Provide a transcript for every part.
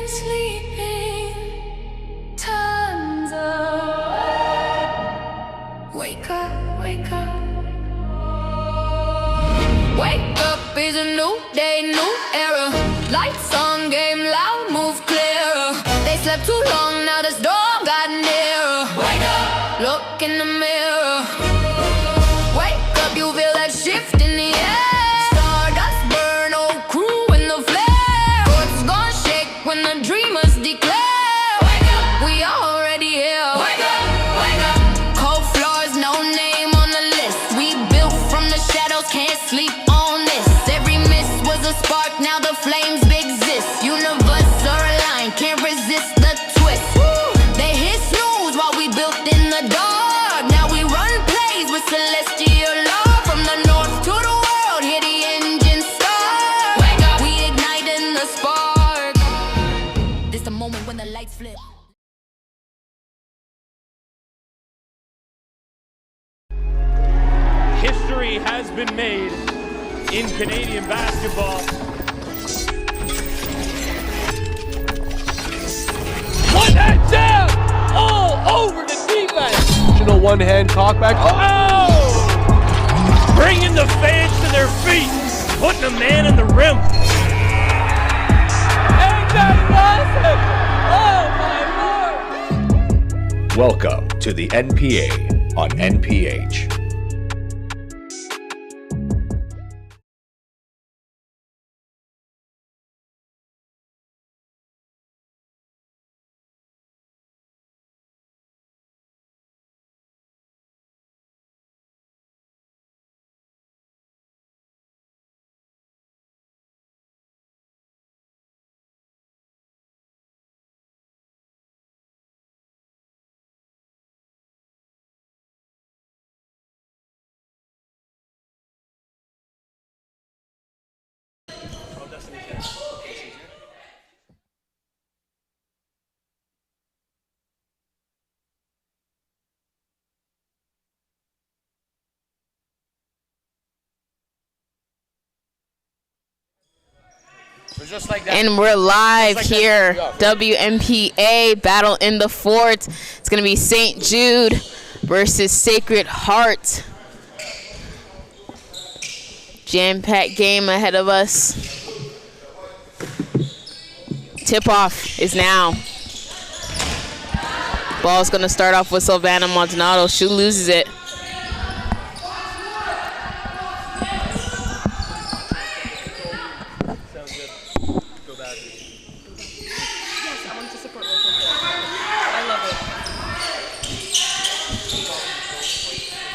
been sleeping tons of. Wake up, wake up. Wake up is a new day, new era. Lights on, game loud, move clearer. They slept too long, now the storm got nearer. Wake up, look in the mirror. Wake up, you feel that shift in the air. Stardust burn, old crew in the flare. What's gonna shake when the dreamers declare? Wake up, we already here. Wake up, wake up. Cold floors, no name on the list. We built from the shadows, can't sleep on this. Every miss was a spark, now the flames exist. Universe are aligned, can't resist the twist. They hit snooze while we built in the dark. Now we run plays with celestial law. From the north to the world, hear the engine start. Wake up, we igniting the spark. This the moment when the lights flip. History has been made in Canadian basketball. One hand down, all over the defense. One-hand talkback. Oh! Bringing the fans to their feet, putting a man in the rim. Ain't that awesome? Oh my Lord! Welcome to the NPA on NPH. And we're live here, WNPA Battle in the Fort. It's going to be St. Jude versus Sacred Heart. Jam-packed game ahead of us. Tip-off is now. Ball's going to start off with Silvana Maldonado. She loses it.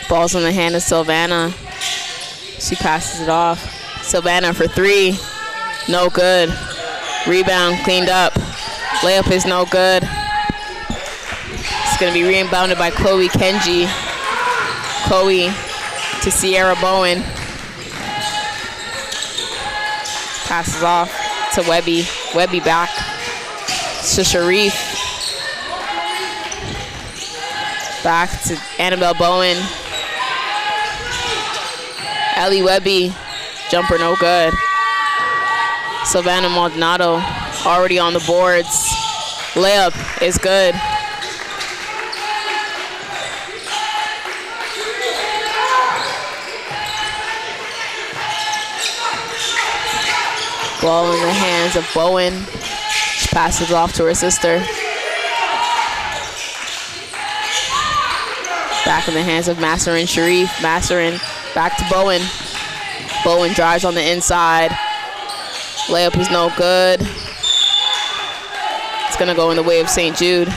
Ball's in the hand of Silvana. She passes it off. Silvana for three. No good. Rebound cleaned up. Layup is no good. It's going to be rebounded by Chloe Kenji. Chloe to Sierra Bowen. Passes off to Webby. Webby back to Sharif. Back to Annabelle Bowen. Ellie Webby, jumper no good. Silvana Maldonado already on the boards. Layup is good. Ball in the hands of Bowen. She passes off to her sister. Back in the hands of Masserin Sharif. Masserin back to Bowen. Bowen drives on the inside. Layup is no good. It's going to go in the way of St. Jude.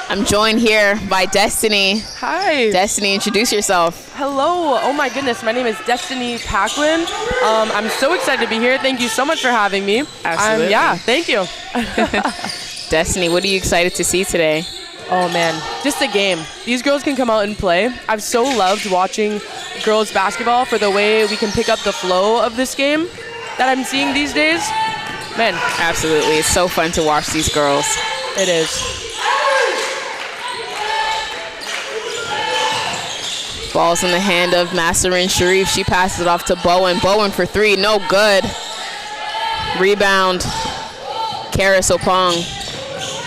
I'm joined here by Destiny. Hi. Destiny, introduce yourself. Hello. Oh my goodness. My name is Destiny Paquin. I'm so excited to be here. Thank you so much for having me. Absolutely. Yeah, thank you. Destiny, what are you excited to see today? Oh man, just the game. These girls can come out and play. I've so loved watching girls basketball for the way we can pick up the flow of this game that I'm seeing these days. Man. Absolutely. It's so fun to watch these girls. It is. Ball's in the hand of Masserin Sharif. She passes it off to Bowen. Bowen for three. No good. Rebound Karis Opong.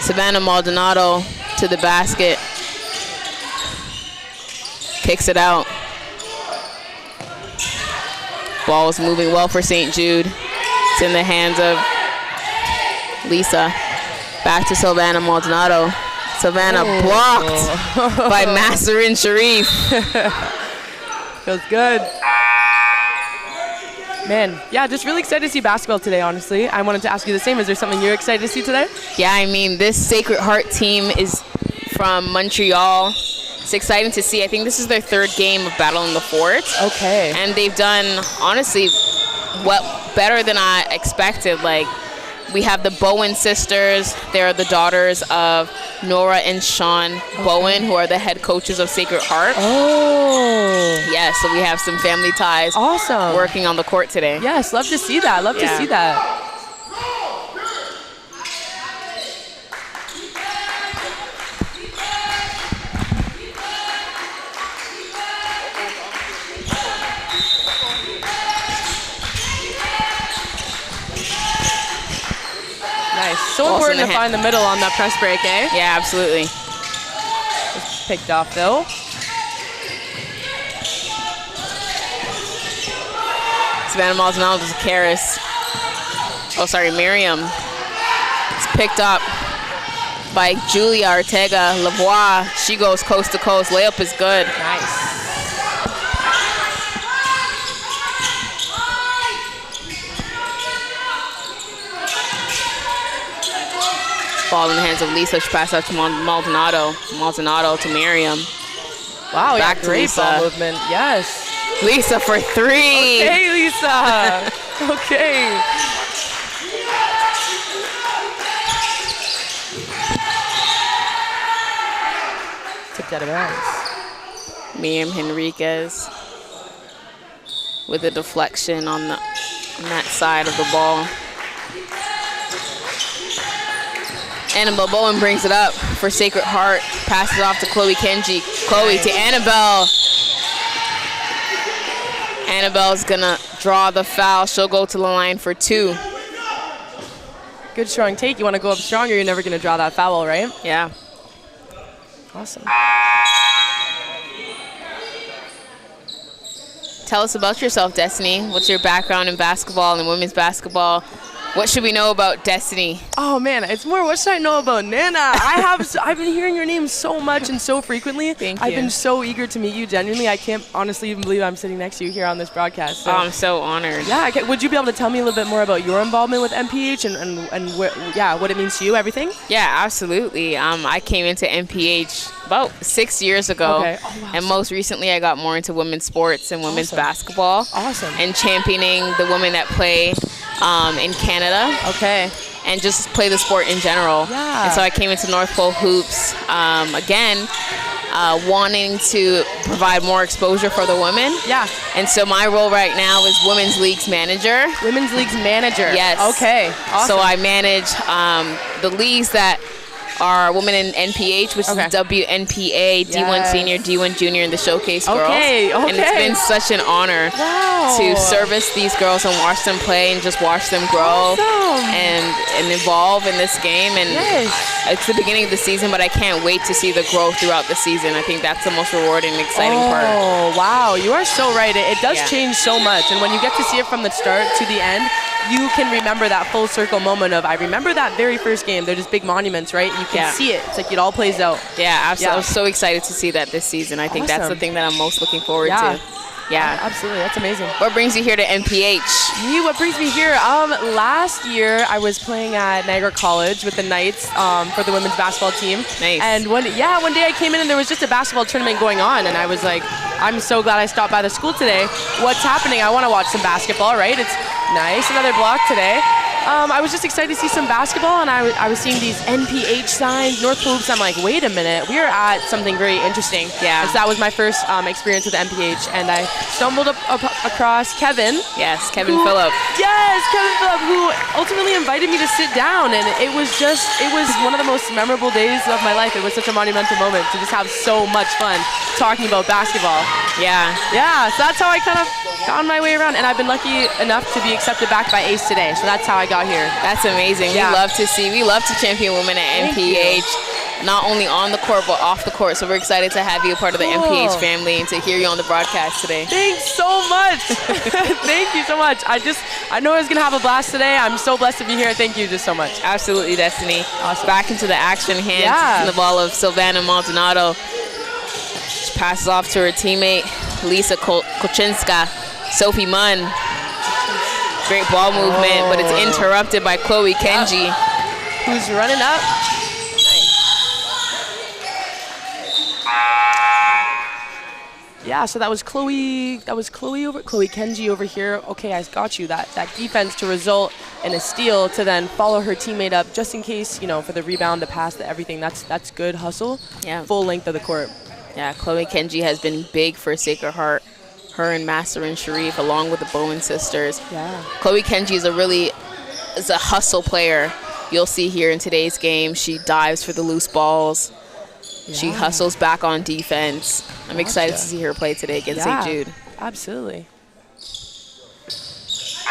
Savannah Maldonado to the basket. Kicks it out. Ball is moving well for St. Jude. It's in the hands of Lisa. Back to Savannah Maldonado. Savannah blocked by Masserin Sharif. Feels good. Man, yeah, just really excited to see basketball today, honestly. I wanted to ask you the same. Is there something you're excited to see today? Yeah, I mean, this Sacred Heart team is from Montreal. It's exciting to see. I think this is their third game of Battle in the Fort. Okay. And they've done, honestly, better than I expected. Like, we have the Bowen sisters. They're the daughters of Nora and Sean Bowen, who are the head coaches of Sacred Heart. Oh. Yeah, so we have some family ties. Awesome. Working on the court today. Yes, love to see that. Love to see that. Nice. So important to find the middle on that press break, eh? Yeah, absolutely. Just picked off, though. Savannah Maldonado to Karis. Oh, sorry, Miriam. It's picked up by Julia Ortega. Lavoie, she goes coast to coast. Layup is good. Nice. Ball in the hands of Lisa. She passes out to Maldonado. Maldonado to Miriam. Wow, back yeah, to great Lisa. ball movement. Yes. Lisa for three. Okay, Lisa. Okay. Took that bounds. Miriam Henriquez with a deflection on that side of the ball. Annabelle Bowen brings it up for Sacred Heart. Passes off to Chloe Kenji. Chloe to Annabelle. Annabelle's gonna draw the foul. She'll go to the line for two. Good strong take. You want to go up strong or you're never going to draw that foul, right? Yeah. Awesome. Tell us about yourself, Destiny. What's your background in basketball and women's basketball? What should we know about Destiny? Oh man, it's more what should I know about Nana? I've been hearing your name so much and so frequently. Thank you. I've been so eager to meet you. Genuinely, I can't honestly even believe I'm sitting next to you here on this broadcast. So. Oh, I'm so honored. Yeah, would you be able to tell me a little bit more about your involvement with MPH and what it means to you, everything? Yeah, absolutely. I came into MPH about 6 years ago. Okay. Oh, wow. And most recently, I got more into women's sports and women's basketball. Awesome. And championing the women that play in Canada. Okay. And just play the sport in general. Yeah. And so I came into North Pole Hoops again, wanting to provide more exposure for the women. Yeah. And so my role right now is Women's Leagues Manager. Women's Leagues Manager. Yes. Okay. Awesome. So I manage the leagues that are women in NPH, which is WNPA, D1 Yes. Senior, D1 Junior, and the Showcase Girls. Okay. And it's been such an honor to service these girls and watch them play and just watch them grow and evolve in this game. And it's the beginning of the season, but I can't wait to see the growth throughout the season. I think that's the most rewarding and exciting part. Oh, wow. You are so right. It does change so much. And when you get to see it from the start to the end, you can remember that full circle moment of, I remember that very first game. They're just big monuments, right? You can see it. It's like it all plays out. Yeah, absolutely. I'm so excited to see that this season. I think that's the thing that I'm most looking forward to. Yeah. Absolutely. That's amazing. What brings you here to NPH? Me, what brings me here? Last year, I was playing at Niagara College with the Knights for the women's basketball team. Nice. And one day I came in and there was just a basketball tournament going on. And I was like, I'm so glad I stopped by the school today. What's happening? I want to watch some basketball, right? It's nice. Another block today. I was just excited to see some basketball, and I was seeing these NPH signs, North Hoops. I'm like, wait a minute, we are at something very interesting. Yeah. So that was my first experience with NPH, and I stumbled across Kevin. Yes, Kevin Phillip. Yes, Kevin Phillip, who ultimately invited me to sit down, and it was one of the most memorable days of my life. It was such a monumental moment to just have so much fun talking about basketball. Yeah. Yeah, so that's how I kind of found my way around, and I've been lucky enough to be accepted back by ACE today, so that's how I got here. That's amazing. Yeah. We love to champion women at NPH. Not only on the court, but off the court. So we're excited to have you a part of the NPH family and to hear you on the broadcast today. Thanks so much. Thank you so much. I know I was going to have a blast today. I'm so blessed to be here. Thank you just so much. Absolutely, Destiny. Awesome. Back into the action, hands in the ball of Silvana Maldonado. She passes off to her teammate, Lisa Kochinska. Sophie Munn. Great ball movement, but it's interrupted by Chloe Kenji. Who's running up? Yeah, so that was Chloe Kenji over here. Okay, I got you. That defense to result in a steal to then follow her teammate up just in case, for the rebound, the pass, everything. That's good hustle. Yeah. Full length of the court. Yeah, Chloe Kenji has been big for Sacred Heart. Her and Master and Sharif, along with the Bowen sisters. Yeah. Chloe Kenji is a hustle player. You'll see here in today's game, she dives for the loose balls. Yeah. She hustles back on defense. I'm excited to see her play today against St. Jude. Absolutely.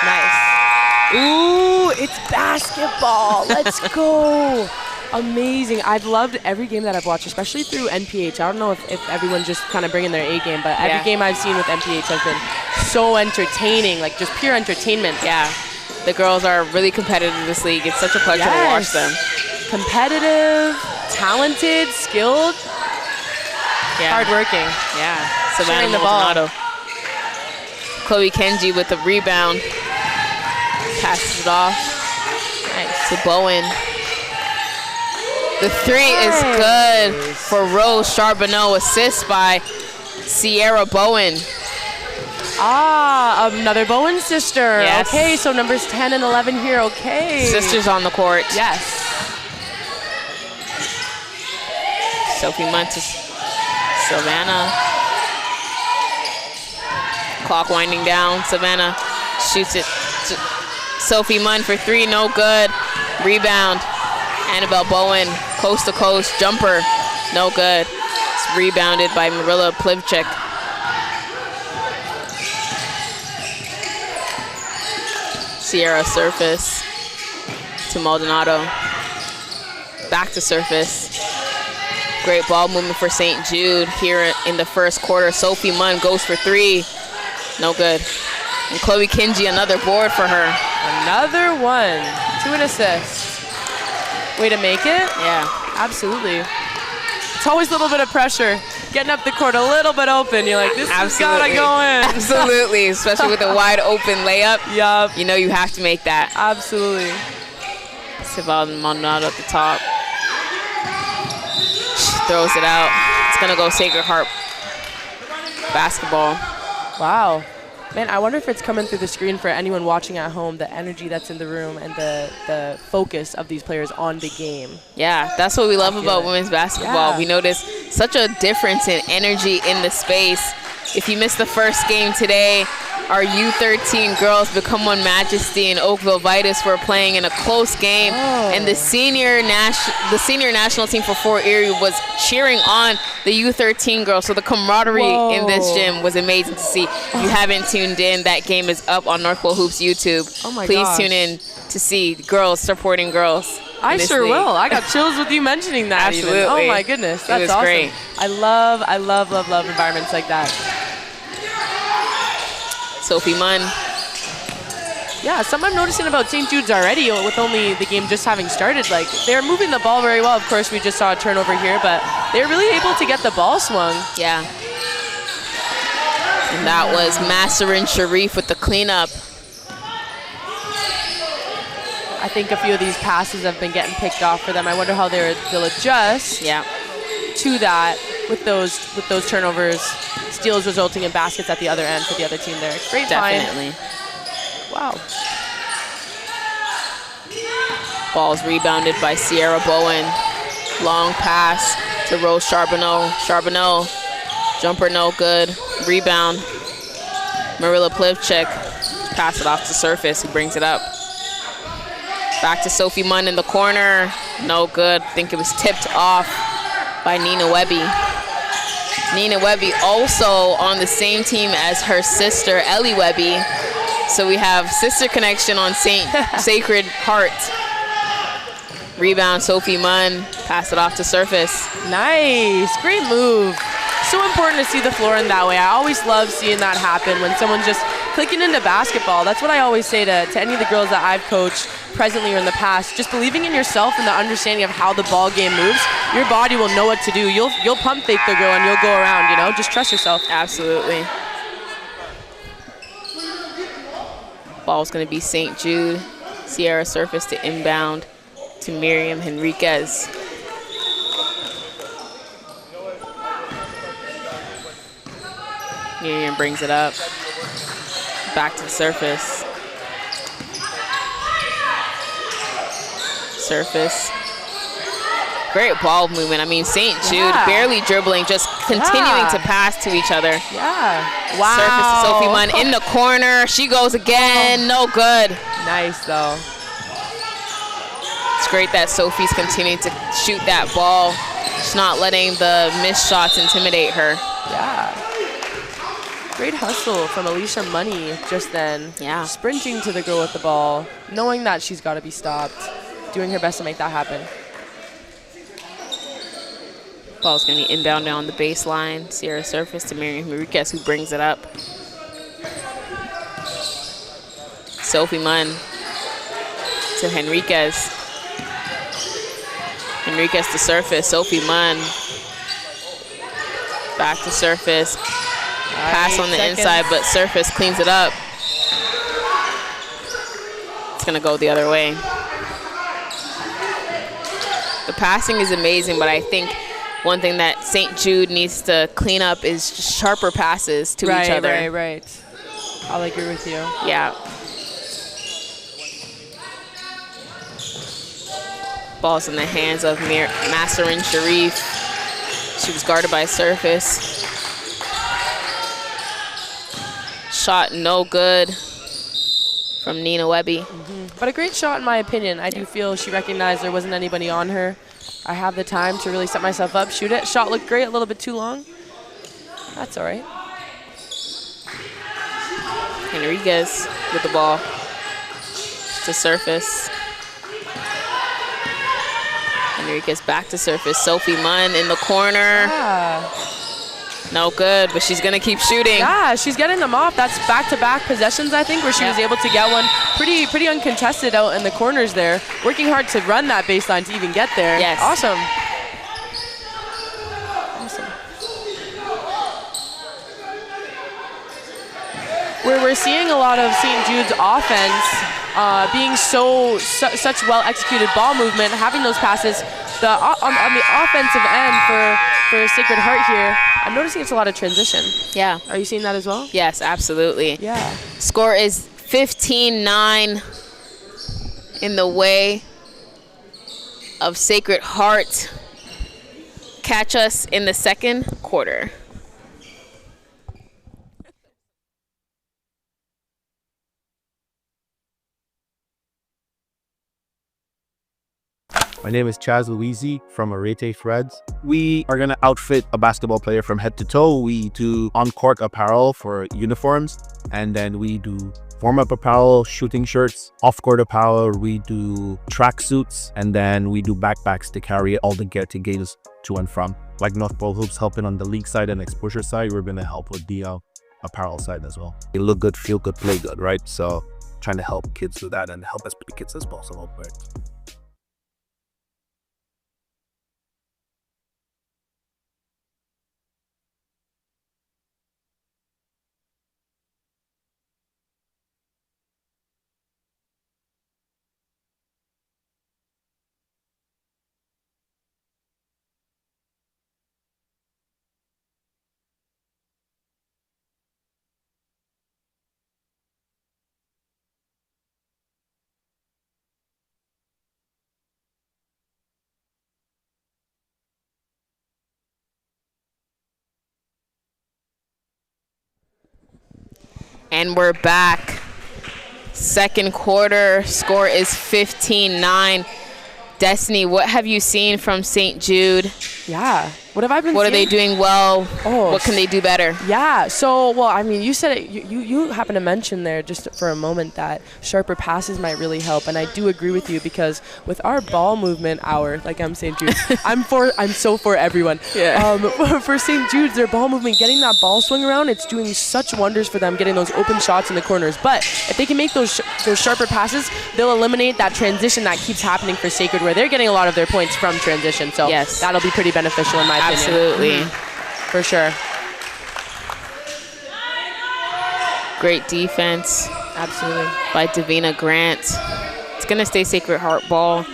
Nice. Ooh, it's basketball. Let's go. Amazing. I've loved every game that I've watched, especially through NPH. I don't know if everyone just kind of bringing their A game, but every game I've seen with NPH has been so entertaining, like just pure entertainment. Yeah. The girls are really competitive in this league. It's such a pleasure to watch them. Competitive, talented, skilled, hardworking. Yeah. Savannah Maldonado. Chloe Kenji with the rebound. Passes it off. Nice. To Bowen. The three is good for Rose Charbonneau. Assist by Sierra Bowen. Another Bowen sister. Yes. Okay, so numbers 10 and 11 here. Okay. Sisters on the court. Yes. Sophie Muntis. Savannah. Clock winding down. Savannah shoots it. Sophie Munn for three, no good. Rebound. Annabelle Bowen, coast to coast jumper, no good. It's rebounded by Marilla Plivchik. Sierra surface to Maldonado. Back to surface. Great ball movement for St. Jude here in the first quarter. Sophie Munn goes for three. No good. And Chloe Kenji, another board for her. Another one. 2 assists. Way to make it? Yeah. Absolutely. It's always a little bit of pressure. Getting up the court a little bit open. You're like, this has got to go in. Absolutely. Especially with a wide open layup. Yup. You know you have to make that. Absolutely. Savannah Maldonado at the top. Throws it out. It's going to go Sacred Heart basketball. Wow. Man, I wonder if it's coming through the screen for anyone watching at home, the energy that's in the room and the focus of these players on the game. Yeah, that's what we love about women's basketball. Yeah. We notice such a difference in energy in the space. If you missed the first game today, our U13 girls Become One Majesty and Oakville Vitus were playing in a close game, and the senior national team for Fort Erie was cheering on the U13 girls. So the camaraderie in this gym was amazing to see. If you haven't tuned in, that game is up on Northwell Hoops YouTube. Please tune in to see girls supporting girls. I sure will. I got chills with you mentioning that. Absolutely. Even. Oh my goodness, that's awesome. Great. I love environments like that. Sophie Munn. Yeah, something I'm noticing about St. Jude's already, with only the game just having started, like they're moving the ball very well. Of course, we just saw a turnover here, but they're really able to get the ball swung. Yeah. And that was Masserin Sharif with the cleanup. I think a few of these passes have been getting picked off for them. I wonder how they'll adjust to that with those turnovers. Steals resulting in baskets at the other end for the other team there. Great Definitely. find. Wow. Ball's rebounded by Sierra Bowen. Long pass to Rose Charbonneau. Charbonneau, jumper no good. Rebound. Marilla Plivchik. Pass it off to Surface, who brings it up. Back to Sophie Munn in the corner. No good. I think it was tipped off by Nina Webby. Nina Webby also on the same team as her sister, Ellie Webby. So we have sister connection on Sacred Heart. Rebound, Sophie Munn. Pass it off to Surface. Nice. Great move. So important to see the floor in that way. I always love seeing that happen when someone's just clicking into basketball. That's what I always say to any of the girls that I've coached presently or in the past. Just believing in yourself and the understanding of how the ball game moves. Your body will know what to do. You'll pump fake the girl and you'll go around, you know? Just trust yourself. Absolutely. Ball's going to be St. Jude. Sierra Surface to inbound to Miriam Henriquez. Miriam brings it up. Back to the Surface. Surface. Great ball movement. I mean, St. Jude barely dribbling, just continuing to pass to each other. Yeah. Wow. Surface to Sophie Munn in the corner. She goes again. No good. Nice, though. It's great that Sophie's continuing to shoot that ball. She's not letting the missed shots intimidate her. Yeah. Great hustle from Alicia Money just then. Yeah. Sprinting to the girl with the ball, knowing that she's got to be stopped, doing her best to make that happen. Ball's going to be inbound now on the baseline. Sierra Surface to Miriam Henriquez, who brings it up. Sophie Munn to Henriquez. Henriquez to Surface. Sophie Munn. Back to Surface. Pass on the inside, but Surface cleans it up. It's going to go the other way. The passing is amazing, but I think one thing that St. Jude needs to clean up is just sharper passes to each other. Right. I'll agree with you. Yeah. Ball's in the hands of Masserin Sharif. She was guarded by Surface. Shot no good from Nina Webby. But a great shot in my opinion. I do feel she recognized there wasn't anybody on her. I have the time to really set myself up, shoot it. Shot looked great, a little bit too long. That's all right. Henriquez with the ball to Surface. Henriquez back to Surface. Sophie Munn in the corner. Yeah. No good, but she's going to keep shooting. Yeah, she's getting them off. That's back-to-back possessions, I think, where she was able to get one pretty uncontested out in the corners there. Working hard to run that baseline to even get there. Yes. Awesome. Where we're seeing a lot of St. Jude's offense being such well-executed ball movement, having those passes. On the offensive end for Sacred Heart here, I'm noticing it's a lot of transition. Yeah. Are you seeing that as well? Yes, absolutely. Yeah. Score is 15-9 in the way of Sacred Heart. Catch us in the second quarter. My name is Chaz Louisi from Arete Threads. We are going to outfit a basketball player from head to toe. We do on-court apparel for uniforms, and then we do warm-up apparel, shooting shirts, off-court apparel. We do track suits, and then we do backpacks to carry all the gear to games to and from. Like North Pole Hoops helping on the league side and exposure side, we're going to help with the apparel side as well. You look good, feel good, play good, right? So trying to help kids do that and help as many kids as possible. Right? And we're back. Second quarter, score is 15-9. Destiny, what have you seen from St. Jude? Yeah. What have I been What seeing? are they doing well? Oh, What can they do better? Yeah, so, well, I mean, you said it, you happen to mention there just for a moment that sharper passes might really help, and I do agree with you because with our ball movement hour, like I'm St. Jude, I'm so for everyone. Yeah. For St. Jude's, their ball movement, getting that ball swing around, it's doing such wonders for them, getting those open shots in the corners. But if they can make those sharper passes, they'll eliminate that transition that keeps happening for Sacred, where they're getting a lot of their points from transition. So yes, that'll be pretty beneficial in my opinion. Absolutely. For sure. Great defense. Absolutely. By Davina Grant. It's going to stay Sacred Heart ball.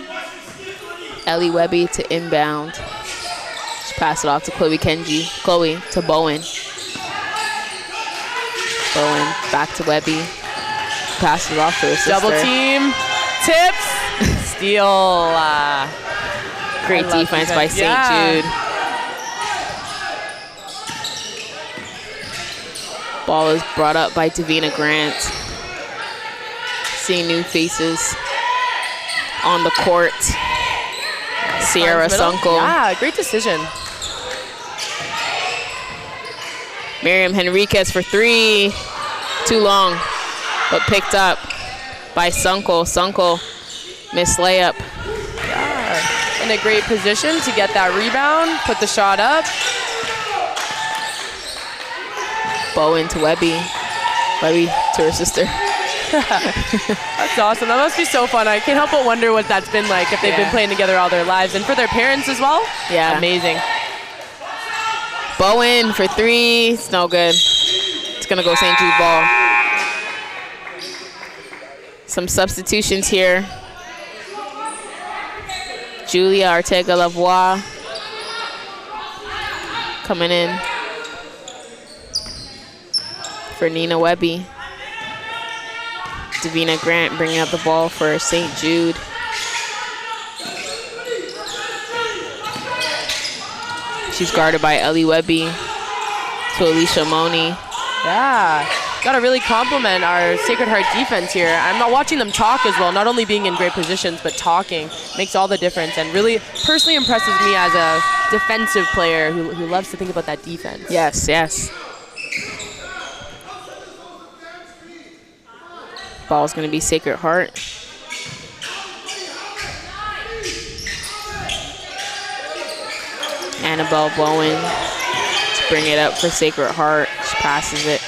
Ellie Webby to inbound. She passed it off to Chloe to Bowen. Bowen back to Webby. Passes it off to her sister. Double team. Tips. Steal. Great defense by St. Jude. Ball is brought up by Davina Grant. Seeing new faces on the court. Sierra Sunkel. Yeah, great decision. Miriam Henriquez for three. Too long, but picked up by Sunkel. Sunkel missed layup. Yeah, in a great position to get that rebound, put the shot up. Bowen to Webby. Webby to her sister. That's awesome. That must be so fun. I can't help but wonder what that's been like if they've been playing together all their lives. And for their parents as well. Yeah. Amazing. Bowen for three. It's no good. It's going to go St. Jude ball. Some substitutions here. Julia Ortega-Lavoie coming in for Nina Webby. Davina Grant bringing up the ball for St. Jude. She's guarded by Ellie Webby to Alicia Moni. Yeah, got to really compliment our Sacred Heart defense here. I'm not watching them talk as well, not only being in great positions, but talking makes all the difference and really personally impresses me as a defensive player who loves to think about that defense. Yes, yes. Ball's going to be Sacred Heart. Annabelle Bowen to bring it up for Sacred Heart. She passes it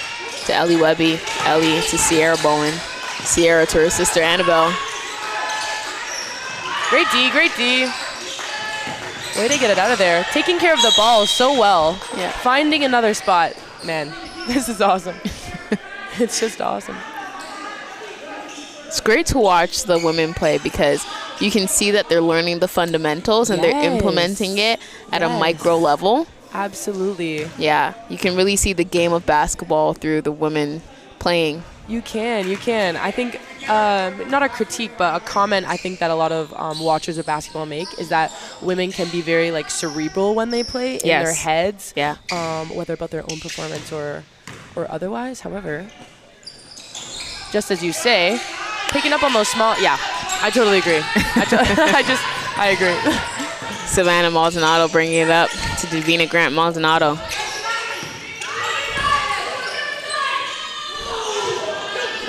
to Ellie Webby. Ellie to Sierra Bowen. Sierra to her sister Annabelle. Great D, great D. Way to get it out of there. Taking care of the ball so well. Yeah. Finding another spot. Man, this is awesome. It's just awesome. It's great to watch the women play because you can see that they're learning the fundamentals and they're implementing it at a micro level. Absolutely. Yeah, you can really see the game of basketball through the women playing. You can. I think, not a critique, but a comment I think that a lot of watchers of basketball make is that women can be very like cerebral when they play in their heads. Yeah. Whether about their own performance or otherwise. However, just as you say, picking up on those small, I totally agree. I agree. Savannah Maldonado bringing it up to Davina Grant Maldonado.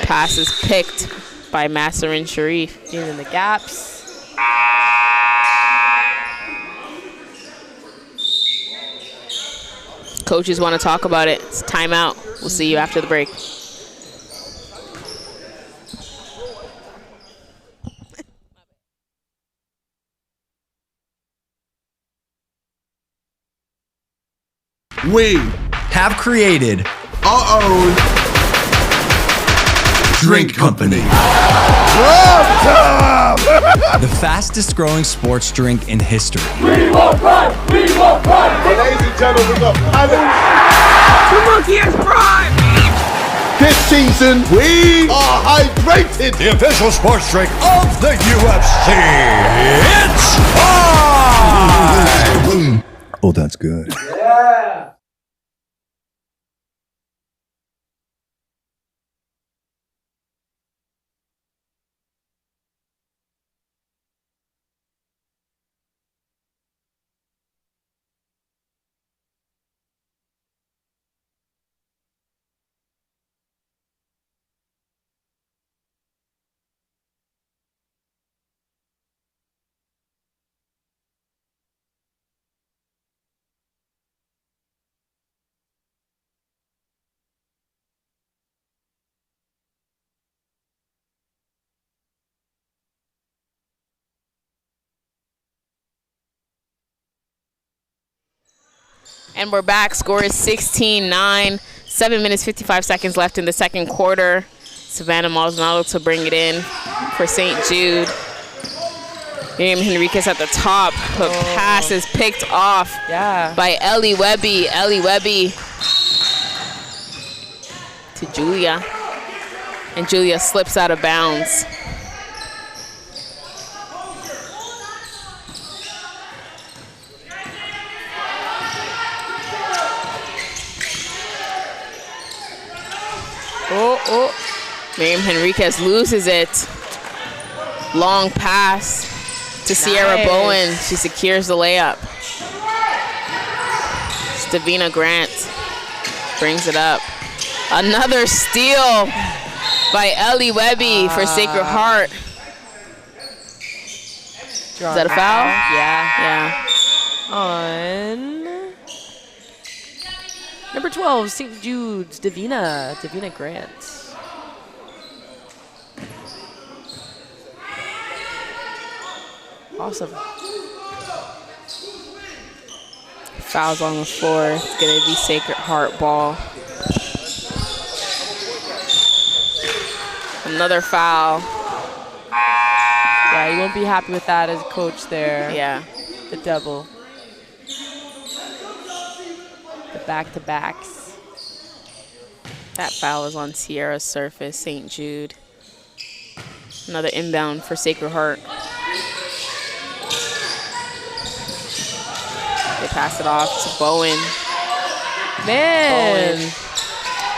Pass is picked by Masserin Sharif. In the gaps. Coaches want to talk about it. It's timeout. We'll see you after the break. We have created our own drink company. The fastest growing sports drink in history. We won't run! We won't run! Ladies and gentlemen, This season, we are hydrated. The official sports drink of the UFC. It's time! Oh, that's good. Yeah! And we're back. Score is 16-9. 7 minutes, 55 seconds left in the second quarter. Savannah Maldonado to bring it in for St. Jude. Miriam Henriquez at the top. But pass is picked off by Ellie Webby. Ellie Webby to Julia. And Julia slips out of bounds. Miriam Henriquez loses it. Long pass to Sierra Bowen. She secures the layup. Stavina Grant brings it up. Another steal by Ellie Webby for Sacred Heart. Is that a foul? Yeah. On number 12, St. Jude's, Davina Grant. Awesome. Fouls on the floor. It's going to be Sacred Heart ball. Another foul. Yeah, you won't be happy with that as a coach there. Yeah. The double. The back-to-backs. That foul is on Sierra Surface, St. Jude. Another inbound for Sacred Heart. They pass it off to Bowen. Man. Bowen.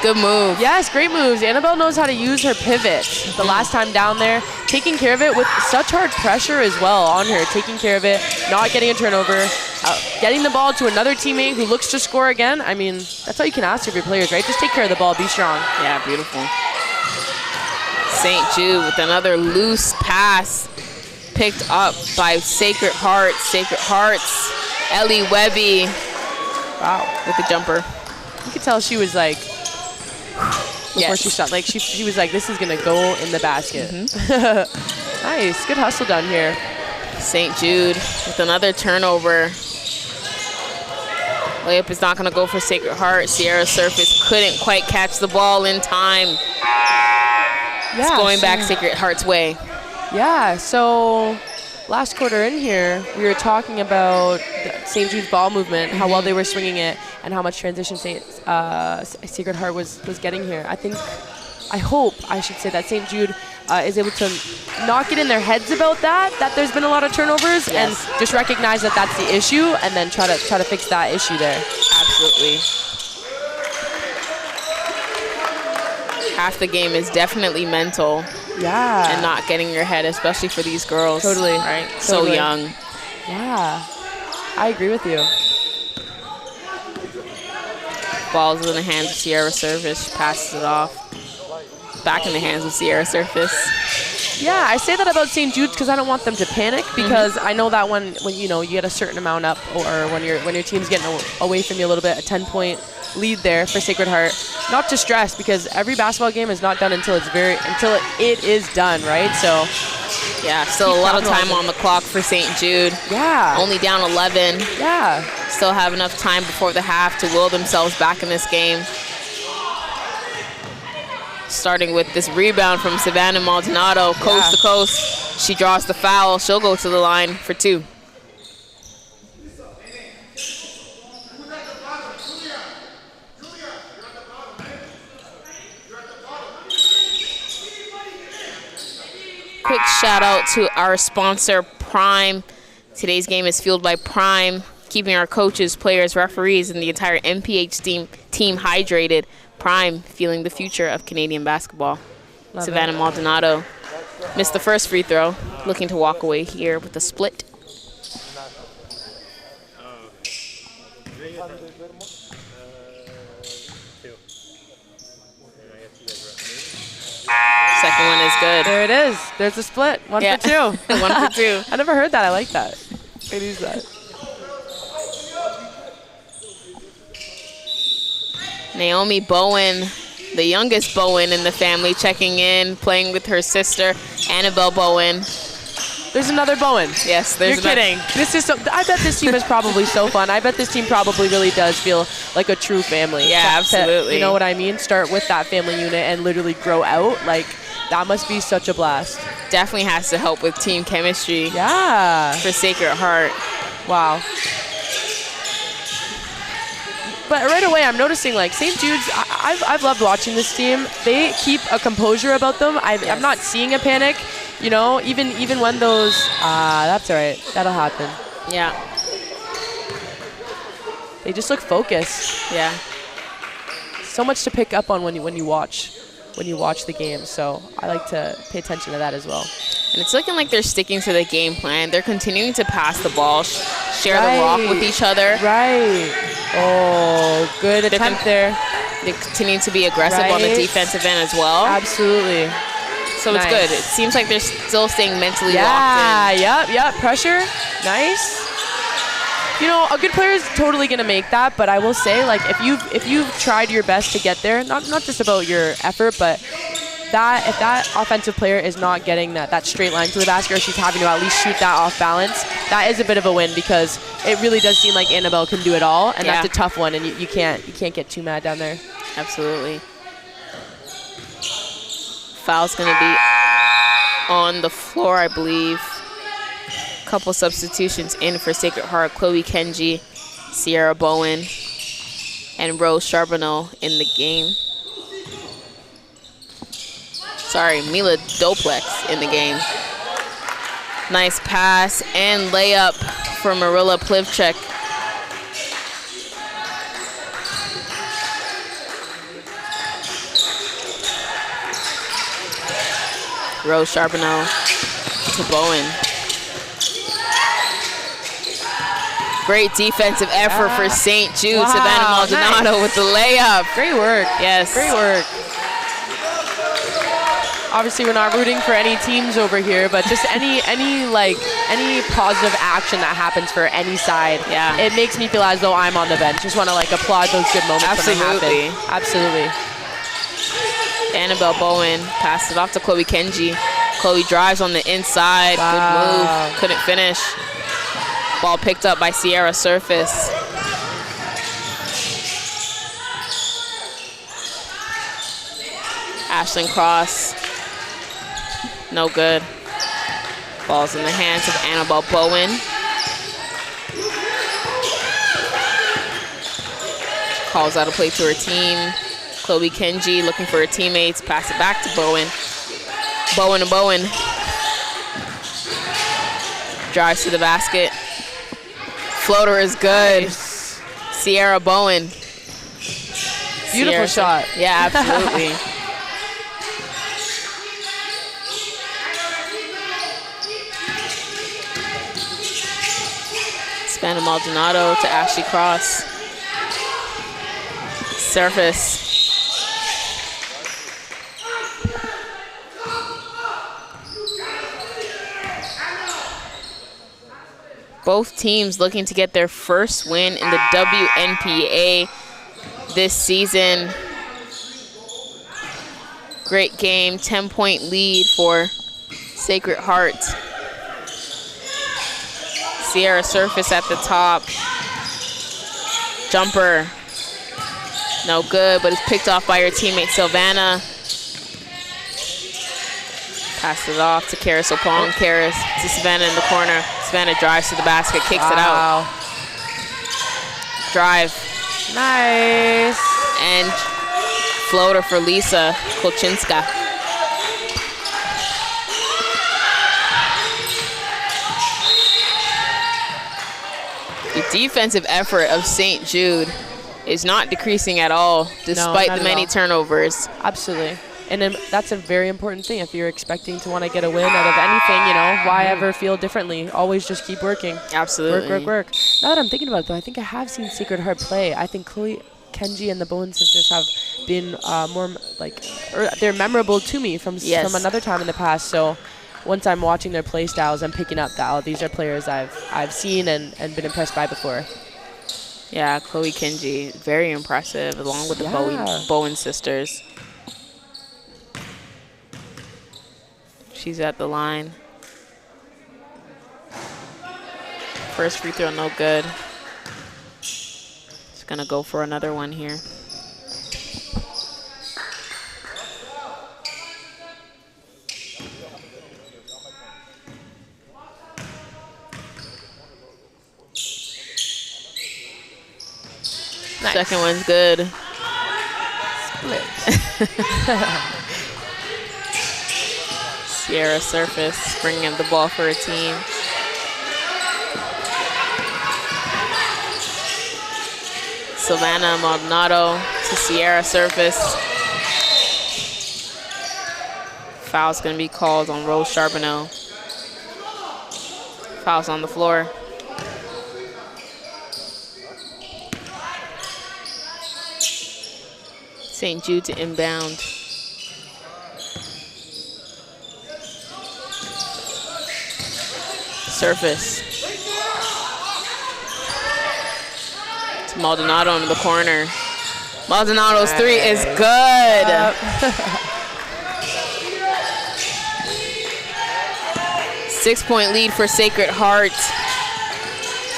Good move. Yes, great moves. Annabelle knows how to use her pivot. The last time down there, taking care of it with such hard pressure as well on her. Taking care of it, not getting a turnover, getting the ball to another teammate who looks to score again. I mean, that's all you can ask of your players, right? Just take care of the ball, be strong. Yeah, beautiful. St. Jude with another loose pass picked up by Sacred Hearts. Sacred Hearts, Ellie Webby. Wow, with the jumper. You could tell she was like, before she shot, like she was like, this is gonna go in the basket. Nice, good hustle down here. St. Jude with another turnover. Layup is not gonna go for Sacred Heart. Sierra Surface couldn't quite catch the ball in time. It's going back Sacred Heart's way. Yeah, so last quarter in here, we were talking about St. Jude's ball movement, how well they were swinging it, and how much transition Sacred Heart was getting here. I hope that St. Jude is able to not get in their heads about that there's been a lot of turnovers, and just recognize that that's the issue, and then try to fix that issue there. Absolutely. Half the game is definitely mental. Yeah. And not getting your head, especially for these girls. Totally. Right? Totally. So young. Yeah. I agree with you. Ball's in the hands of Sierra Surface. She passes it off. Back in the hands of Sierra Surface. Yeah, I say that about St. Jude's because I don't want them to panic, because I know that when you get a certain amount up, or when your team's getting away from you a little bit, a 10-point lead there for Sacred Heart, not to stress, because every basketball game is not done until it is done, right? So yeah, still a lot of time on the clock for St. Jude. Yeah. Only down 11. Yeah. Still have enough time before the half to will themselves back in this game. Starting with this rebound from Savannah Maldonado, coast to coast. She draws the foul. She'll go to the line for two. Quick shout out to our sponsor, Prime. Today's game is fueled by Prime, keeping our coaches, players, referees, and the entire MPH team hydrated. Prime, fueling the future of Canadian basketball. Savannah Maldonado missed the first free throw, looking to walk away here with a split. Second one is good. There it is. There's a split. One for two. 1 for 2. I never heard that. I like that. Could use that. Naomi Bowen, the youngest Bowen in the family, checking in, playing with her sister, Annabelle Bowen. There's another Bowen. Yes, You're kidding. This is so, I bet this team is probably so fun. I bet this team probably really does feel like a true family. Yeah, absolutely. You know what I mean? Start with that family unit and literally grow out. Like, that must be such a blast. Definitely has to help with team chemistry. Yeah. For Sacred Heart. Wow. But right away, I'm noticing, like, St. Jude's, I've loved watching this team. They keep a composure about them. I'm not seeing a panic, you know, even when those, that's all right. That'll happen. Yeah. They just look focused. Yeah. So much to pick up on when you watch the game. So I like to pay attention to that as well. And it's looking like they're sticking to the game plan. They're continuing to pass the ball, share the rock with each other. Right. Oh, good attempt there. They continue to be aggressive on the defensive end as well. Absolutely. So it's good. It seems like they're still staying mentally locked in. Yep. Pressure. Nice. You know, a good player is totally going to make that, but I will say, like, if you've tried your best to get there, not just about your effort, but if that offensive player is not getting that straight line to the basket, or she's having to at least shoot that off balance, that is a bit of a win, because it really does seem like Annabelle can do it all, and that's a tough one, and you can't get too mad down there. Absolutely. Foul's going to be on the floor, I believe. Couple substitutions in for Sacred Heart. Chloe Kenji, Sierra Bowen, and Rose Charbonneau in the game. Sorry, Mila Doplex in the game. Nice pass and layup for Marilla Plivchek. Rose Charbonneau to Bowen. Great defensive effort for St. Jude. Wow, Savannah Maldonado with the layup. Great work. Yes. Great work. Obviously, we're not rooting for any teams over here, but just any positive action that happens for any side, it makes me feel as though I'm on the bench. Just want to applaud those good moments when they happen. Absolutely. Annabelle Bowen passed it off to Chloe Kenji. Chloe drives on the inside. Good move. Couldn't finish. Ball picked up by Sierra Surface. Ashlyn Cross. No good. Ball's in the hands of Annabelle Bowen. Calls out a play to her team. Chloe Kenji looking for her teammates. Pass it back to Bowen. Bowen to Bowen. Drives to the basket. Floater is good. Nice. Sierra Bowen. Beautiful shot. Yeah, absolutely. Savannah Maldonado to Ashley Cross. Surface. Both teams looking to get their first win in the WNPA this season. Great game, 10-point lead for Sacred Heart. Sierra Surface at the top. Jumper. No good, but it's picked off by her teammate Savannah. Pass it off to Karis Opong. Karis to Savannah in the corner. Savannah drives to the basket, kicks it out. Drive. Nice. And floater for Lisa Kolchinska. The defensive effort of St. Jude is not decreasing at all, despite the many turnovers. Absolutely. And then that's a very important thing. If you're expecting to want to get a win out of anything, why ever feel differently? Always just keep working. Absolutely. Work. Now that I'm thinking about it, though, I think I have seen Sacred Heart play. I think Chloe Kenji and the Bowen sisters have been they're memorable to me from another time in the past. So once I'm watching their play styles, I'm picking up that these are players I've seen and been impressed by before. Yeah, Chloe Kenji, very impressive, along with the Bowen sisters. She's at the line. First free throw, no good. Just gonna go for another one here. Nice. Second one's good. Split. Sierra Surface bringing up the ball for a team. Savannah Maldonado to Sierra Surface. Foul's going to be called on Rose Charbonneau. Foul's on the floor. St. Jude to inbound. Surface. To Maldonado into the corner. Maldonado's three is good. Yep. 6-point lead for Sacred Heart.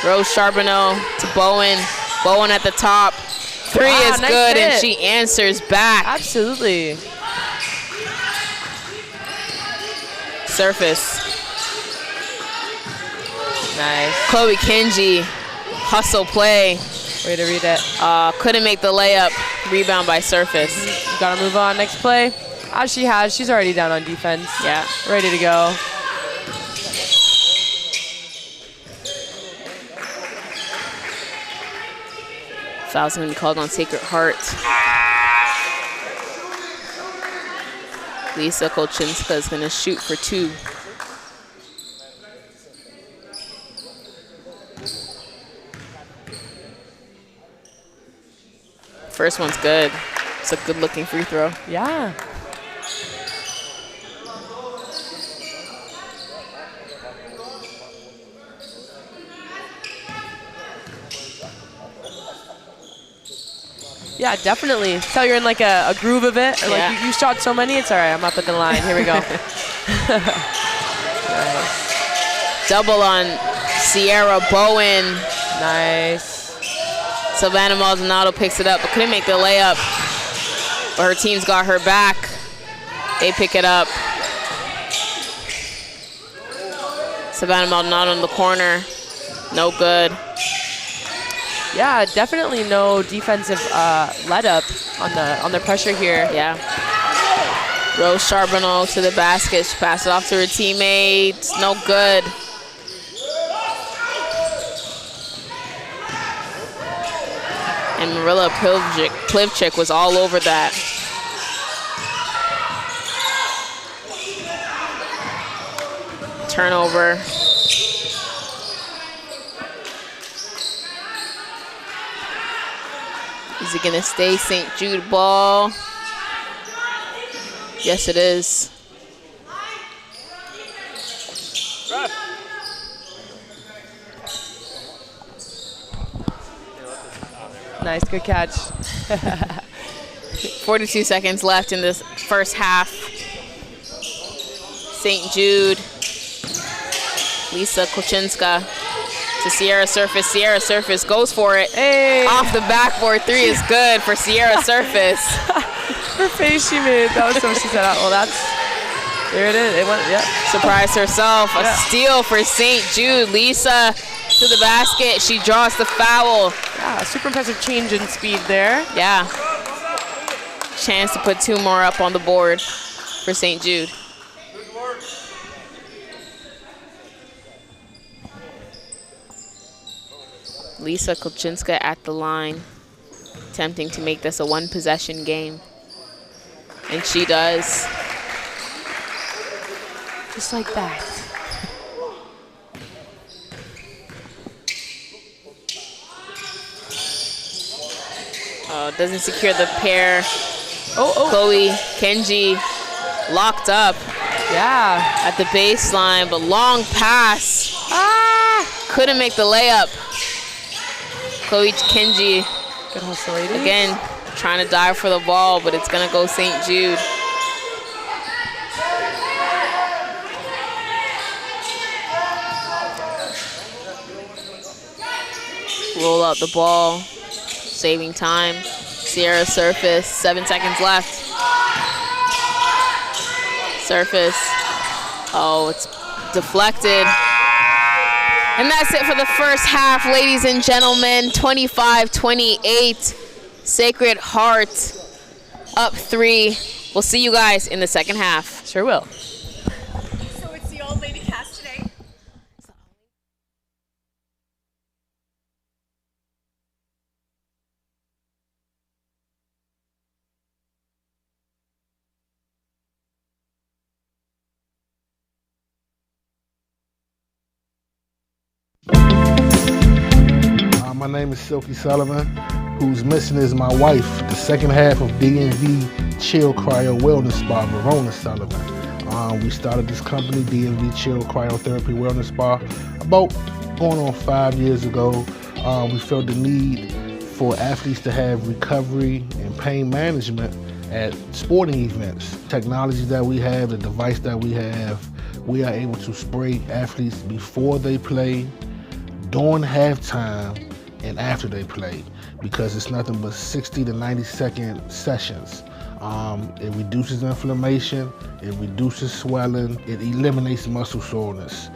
Rose Charbonneau to Bowen. Bowen at the top. Three is nice good, hit. and she answers back. Absolutely. Surface. Nice. Chloe Kenji, hustle play. Way to read it. Couldn't make the layup. Rebound by Surface. You gotta move on. Next play. As she has, she's already down on defense. Yeah. Ready to go. Foul's gonna be called on Sacred Heart. Lisa Kolchinska is gonna shoot for 2. First one's good. It's a good looking free throw. Yeah. Yeah, definitely. Tell you're in like a groove of it. Or Yeah. like you shot so many, it's all right. I'm up at the line. Here we go. Nice. Double on Sierra Bowen. Nice. Savannah Maldonado picks it up, but couldn't make the layup. But her team's got her back. They pick it up. Savannah Maldonado in the corner. No good. Yeah, definitely no defensive let up on the pressure here. Yeah. Rose Charbonneau to the basket. She passes it off to her teammates. No good. And Marilla Plivchik was all over that. Turnover. Is it gonna stay St. Jude ball? Yes, it is. Nice, good catch. 42 seconds left in this first half. St. Jude. Lisa Kolchinska to Sierra Surface. Sierra Surface goes for it. Hey. Off the backboard, 3 is good for Sierra Surface. Her face she made. That was so she said, well, that's, there it is. It went, yeah. Surprised herself. A steal for St. Jude. Lisa to the basket. She draws the foul. Yeah, super impressive change in speed there. Yeah. Chance to put 2 more up on the board for St. Jude. Lisa Kolchinska at the line, attempting to make this a 1-possession game. And she does. Just like that. Doesn't secure the pair. Oh. Chloe Kenji locked up Yeah. at the baseline, but long pass. Couldn't make the layup. Chloe Kenji, Good hustle, ladies. again, trying to dive for the ball, but it's gonna go St. Jude. roll out the ball, saving time. Sierra surface, 7 seconds left. Surface, oh, it's deflected. And that's it for the first half, ladies and gentlemen. 25-28, Sacred Heart up 3. We'll see you guys in the second half. Sure will. So it's the old lady cast today. My name is Silky Sullivan. Who's missing is my wife, the second half of DMV Chill Cryo Wellness Spa, Verona Sullivan. We started this company, DMV Chill Cryotherapy Wellness Spa, about going on 5 years ago. We felt the need for athletes to have recovery and pain management at sporting events. Technology that we have, the device that we have, we are able to spray athletes before they play, during halftime, and after they play, because it's nothing but 60 to 90 second sessions. It reduces inflammation, it reduces swelling, it eliminates muscle soreness.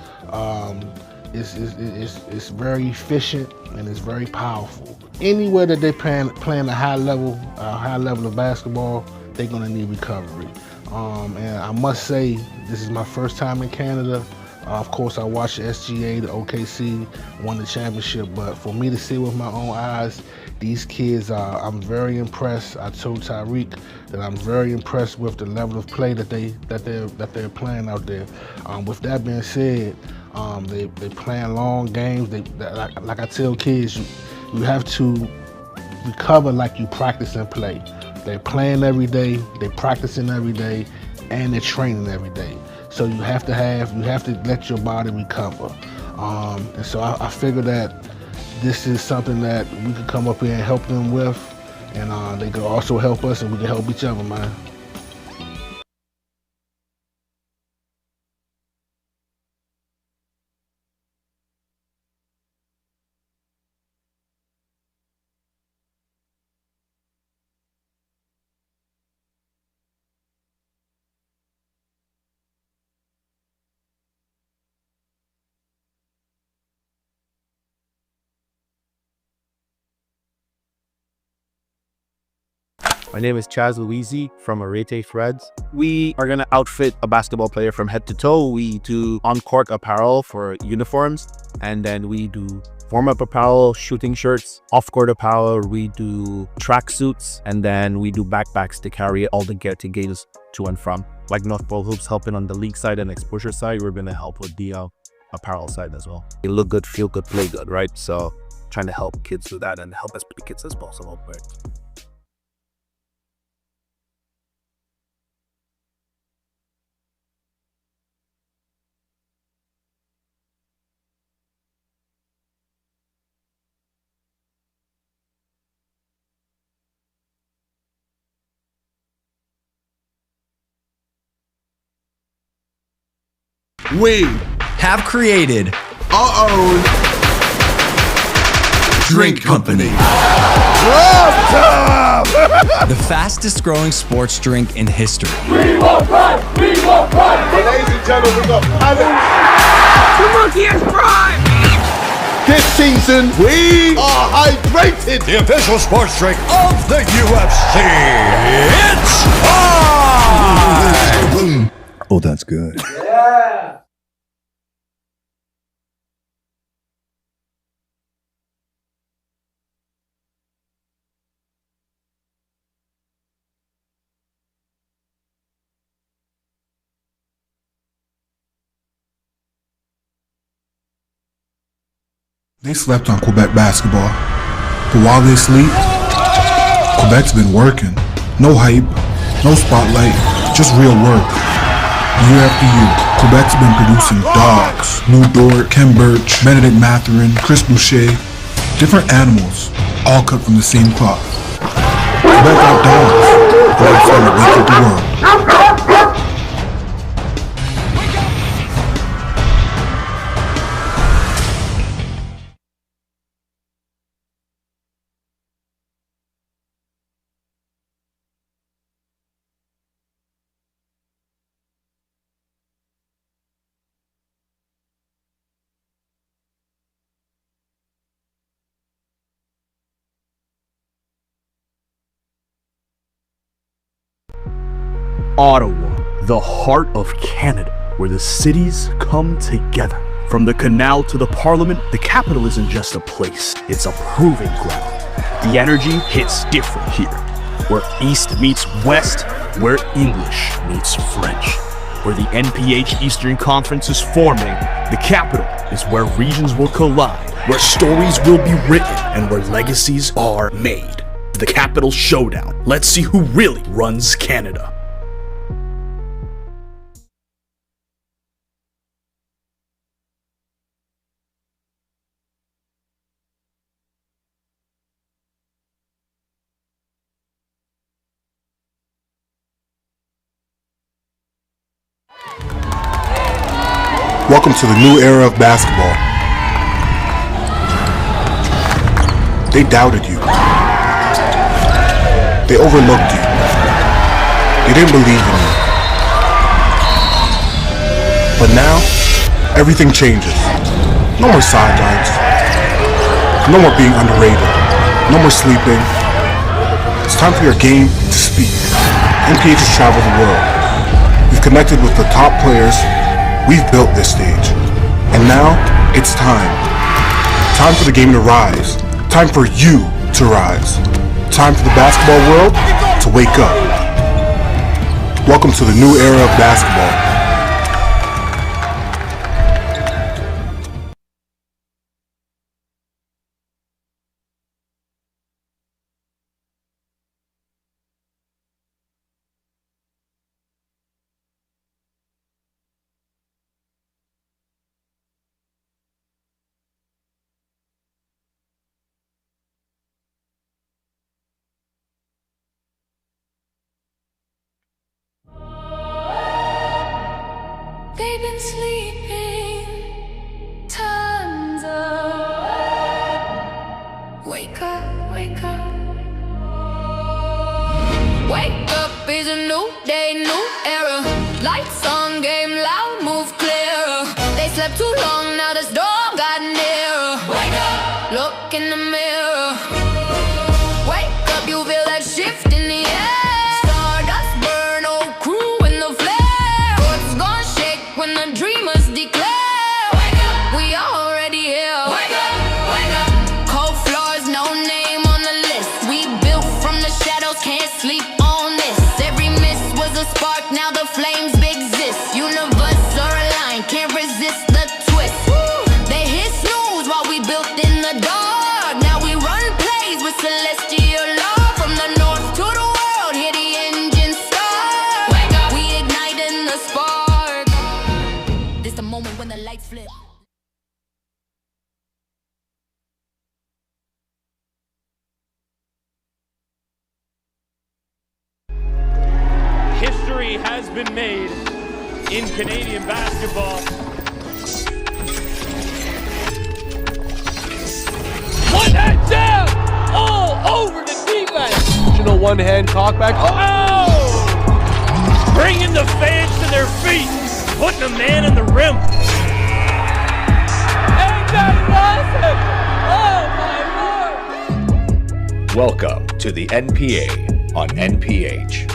It's very efficient and it's very powerful. Anywhere that they're playing a high level of basketball, they're gonna need recovery. And I must say, this is my first time in Canada. Of course, I watched the SGA, the OKC won the championship, but for me to see with my own eyes, these kids I'm very impressed. I told Tyreek that I'm very impressed with the level of play that they're playing out there. With that being said, they playing long games. Like I tell kids, you have to recover like you practice and play. They're playing every day, they're practicing every day, and they're training every day. So you have to let your body recover. And so I figure that this is something that we can come up here and help them with, and they can also help us, and we can help each other, man. My name is Chaz Louisi from Wnpa Threads. We are gonna outfit a basketball player from head to toe. We do on-court apparel for uniforms, and then we do warm-up apparel, shooting shirts, off-court apparel. We do track suits, and then we do backpacks to carry all the gear to games to and from. Like North Pole Hoops helping on the league side and exposure side, we're gonna help with the apparel side as well. You look good, feel good, play good, right? So trying to help kids do that and help as many kids as possible. Right? We have created our own drink company. The fastest growing sports drink in history. We will run! We will run! Ladies and gentlemen, this season, we are hydrated! The official sports drink of the UFC. It's on! Oh, that's good. They slept on Quebec basketball, but while they sleep, Quebec's been working. No hype, no spotlight, just real work. Year after year, Quebec's been producing dogs, Lou Dort, Ken Birch, Benedict Mathurin, Chris Boucher, different animals, all cut from the same cloth. Quebec got dogs, and that's how they wake up the world. Ottawa, the heart of Canada, where the cities come together. From the canal to the parliament, the capital isn't just a place, it's a proving ground. The energy hits different here, where East meets West, where English meets French. Where the NPH Eastern Conference is forming, the capital is where regions will collide, where stories will be written, and where legacies are made. The Capital Showdown. Let's see who really runs Canada. Welcome to the new era of basketball. They doubted you. They overlooked you. They didn't believe in you. But now, everything changes. No more sidelines. No more being underrated. No more sleeping. It's time for your game to speak. NPH has traveled the world. We've connected with the top players. We've built this stage. And now, it's time. Time for the game to rise. Time for you to rise. Time for the basketball world to wake up. Welcome to the new era of basketball. They've been sleeping tons of. Wake up, wake up. Wake up, is a new day, new era. Lights on, game loud, move clearer. They slept too long, now the storm got nearer. Wake up, look in the mirror. Wake up, you feel that shift in the air. Stardust burn, old crew in the flare. What's gonna shake when the dreamers declare? Wake up, we are already here. Wake up, wake up. Cold floors, no name on the list. We built from the shadows, can't sleep on this. Every miss was a spark, now the flames exist. Universe are aligned, can't resist the twist. They hit snooze while we built in the dark. Now we run plays with celestial love. From the north to the world, hear the engine start. Wake up, we igniting the spark. This the moment when the lights flip. History has been made in Canadian basketball. One hand down, all over the defense. One hand cockback. Oh! Bringing the fans to their feet, putting a man in the rim. Ain't that awesome? Oh my lord! Welcome to the NPA on NPH.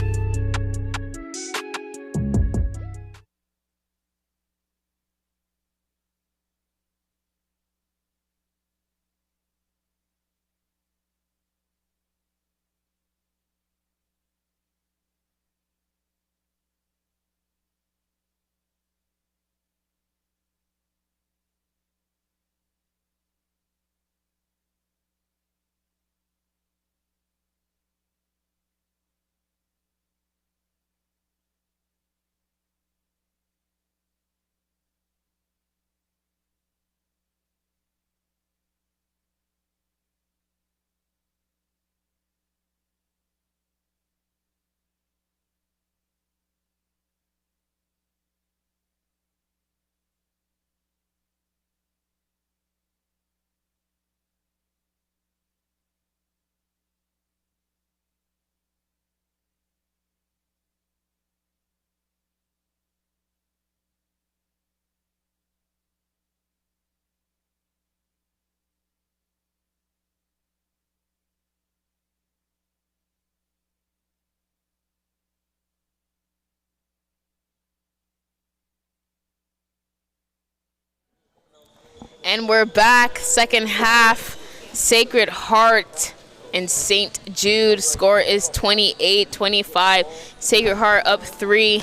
And we're back. Second half. Sacred Heart and St. Jude. Score is 28-25. Sacred Heart up 3.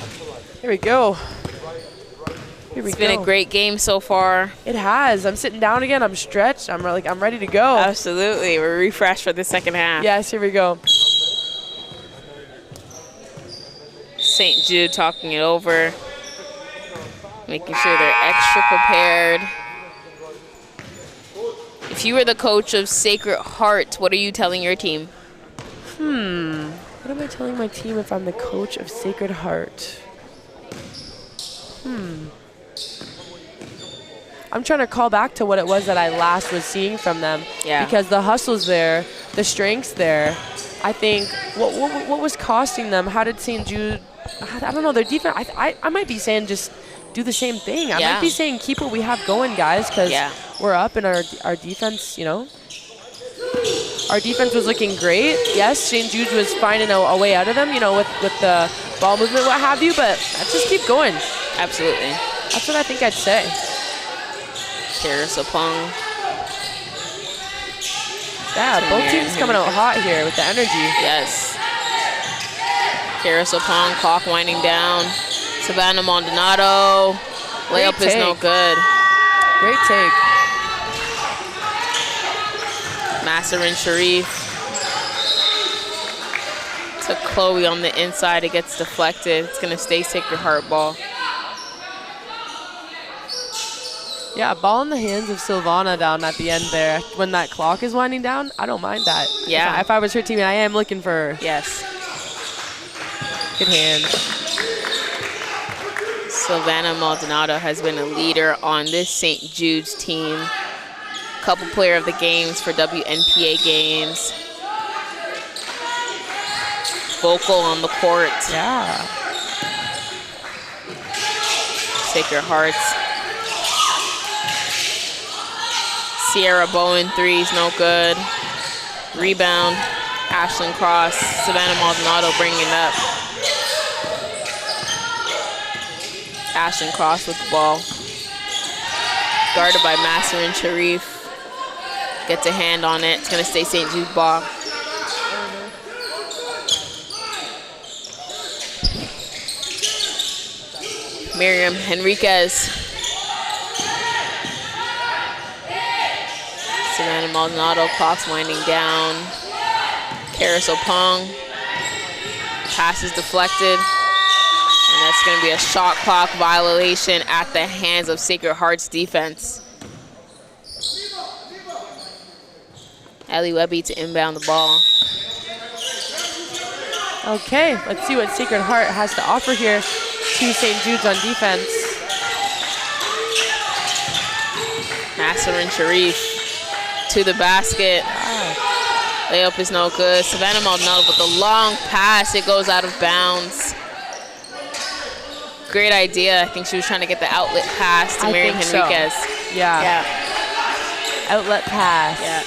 Here we go. It's been a great game so far. It has. I'm sitting down again. I'm stretched. I'm ready to go. Absolutely. We're refreshed for the second half. Yes, here we go. St. Jude talking it over, making sure they're extra prepared. If you were the coach of Sacred Heart, what are you telling your team? What am I telling my team if I'm the coach of Sacred Heart? I'm trying to call back to what it was that I last was seeing from them. Yeah. Because the hustle's there, the strength's there. I think what was costing them? How did St. Jude? I don't know, their defense. I might be saying just do the same thing. I might be saying keep what we have going, guys, because we're up and our defense, you know. Our defense was looking great. Yes, St. Jude was finding a way out of them, you know, with the ball movement, what have you, but let's just keep going. Absolutely. That's what I think I'd say. Karisapong. Yeah, both teams coming out hot here with the energy. Yes. Karisapong, clock winding down. Savannah Maldonado. Layup is no good. Great take. Masserin Sharif. To Chloe on the inside. It gets deflected. It's going to stay Sacred Heart ball. Yeah, ball in the hands of Silvana down at the end there. When that clock is winding down, I don't mind that. Yeah. If I was her teammate, I am looking for her. Yes. Good hand. Savannah Maldonado has been a leader on this St. Jude's team. Couple player of the games for WNPA games. Vocal on the court. Yeah. Sacred Hearts. Sierra Bowen threes, no good. Rebound, Ashlyn Cross. Savannah Maldonado bringing it up. Ashlyn Cross with the ball. Guarded by Masserin Sharif. Gets a hand on it. It's going to stay St. Jude ball. Miriam Henriquez. Savannah Maldonado, clock's winding down. Karisapong. Pass is deflected. And that's going to be a shot clock violation at the hands of Sacred Heart's defense. Ellie Webby to inbound the ball. Okay, let's see what Sacred Heart has to offer here to St. Jude's on defense. Masserin Sharif to the basket. Layup is no good. Savannah Maldonado with the long pass. It goes out of bounds. Great idea. I think she was trying to get the outlet pass to Miriam Henriquez. So. Yeah. Outlet pass. Yeah.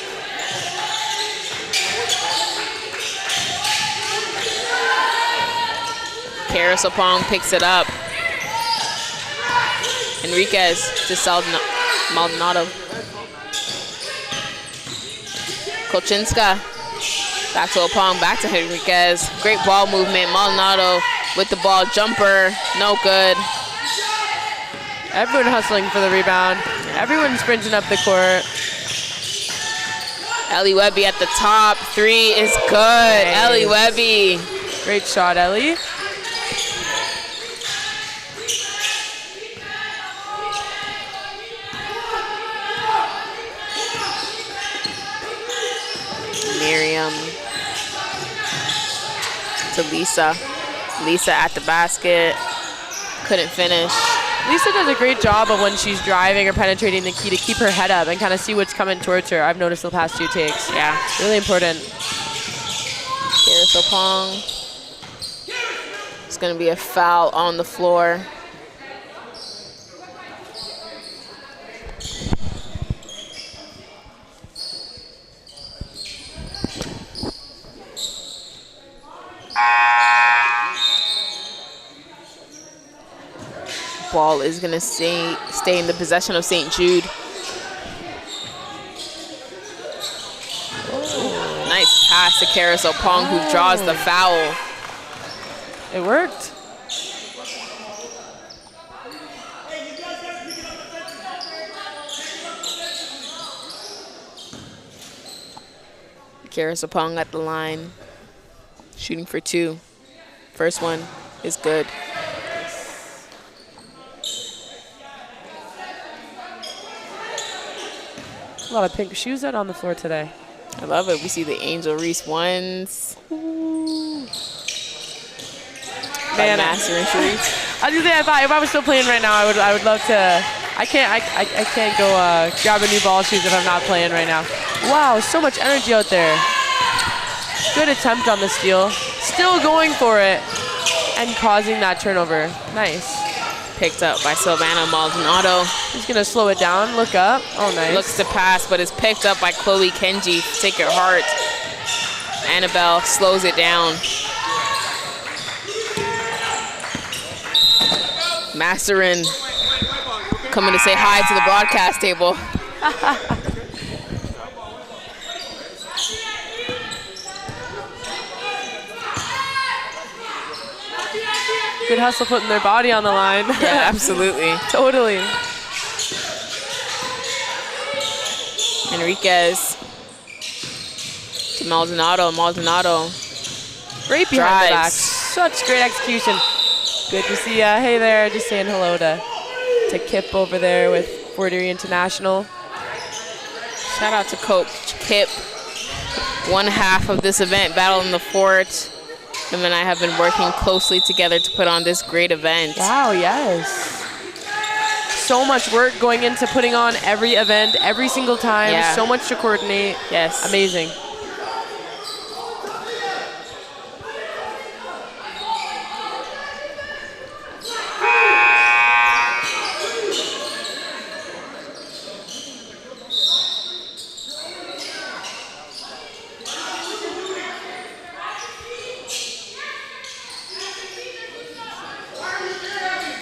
Karisapong picks it up. Henriquez to Maldonado. Kolchinska. Back to Apong, back to Henriquez. Great ball movement. Maldonado with the ball. Jumper, no good. Everyone hustling for the rebound. Everyone sprinting up the court. Ellie Webby at the top. Three is good. Nice. Ellie Webby. Great shot, Ellie. Miriam to Lisa. Lisa at the basket. Couldn't finish. Lisa does a great job of when she's driving or penetrating the key to keep her head up and kind of see what's coming towards her. I've noticed the past 2 takes. Yeah. Really important. Karisapong. It's going to be a foul on the floor. Ball is going to stay in the possession of St. Jude. pass to Carousel Pong, who draws the foul. It worked. Carousel Pong at the line, shooting for 2. First one is good. A lot of pink shoes out on the floor today. I love it. We see the Angel Reese ones. Man, Master and Sharif. I was gonna say, if I was still playing right now, I would love to. I can't go grab a new ball shoes if I'm not playing right now. Wow, so much energy out there. Good attempt on the steal. Still going for it and causing that turnover. Nice. Picked up by Silvana Maldonado. He's gonna slow it down. Look up. Oh, nice. Looks to pass, but is picked up by Chloe Kenji. Sacred Heart. Annabelle slows it down. Masterin coming to say hi to the broadcast table. Good hustle putting their body on the line. Yeah, absolutely. Totally. Enriquez to Maldonado. Maldonado. Great behind the back. Drives. Such great execution. Good to see ya. Hey there. Just saying hello to Kip over there with Fort Erie International. Shout out to Coach Kip. One half of this event, Battle in the Fort. Him and I have been working closely together to put on this great event. Wow, yes. So much work going into putting on every event, every single time. Yeah. So much to coordinate. Yes. Amazing.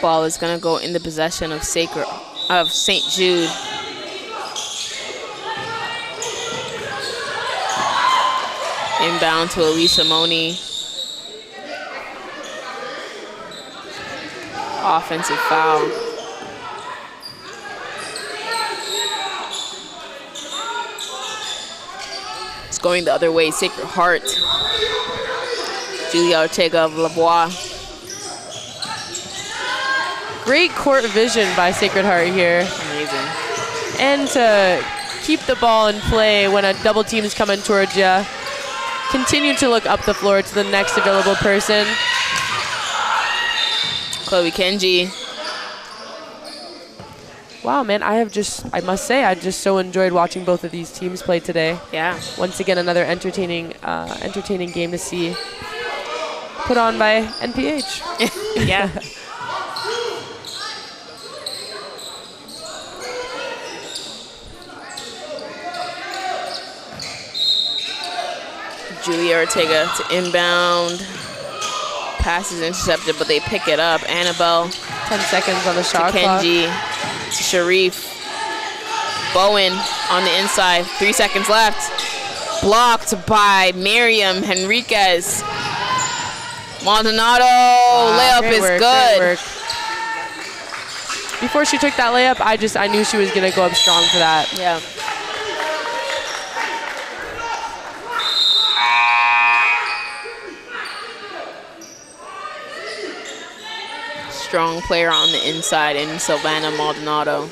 Ball is gonna go in the possession of St. Jude. Inbound to Alicia Moni. Offensive foul. It's going the other way. Sacred Heart. Julia Ortega of Lavoie. Great court vision by Sacred Heart here. Amazing. And to keep the ball in play when a double team is coming towards you. Continue to look up the floor to the next available person. Chloe Kenji. Wow, man, I must say, I just so enjoyed watching both of these teams play today. Yeah. Once again, another entertaining game to see. Put on by NPH. Yeah. Julia Ortega to inbound. Pass is intercepted, but they pick it up. Annabelle. 10 seconds on the shot to Kenji. To Sharif. Bowen on the inside. 3 seconds left. Blocked by Miriam Henriquez. Maldonado. Layup is good. Before she took that layup, I knew she was going to go up strong for that. Yeah. Strong player on the inside in Silvana Maldonado.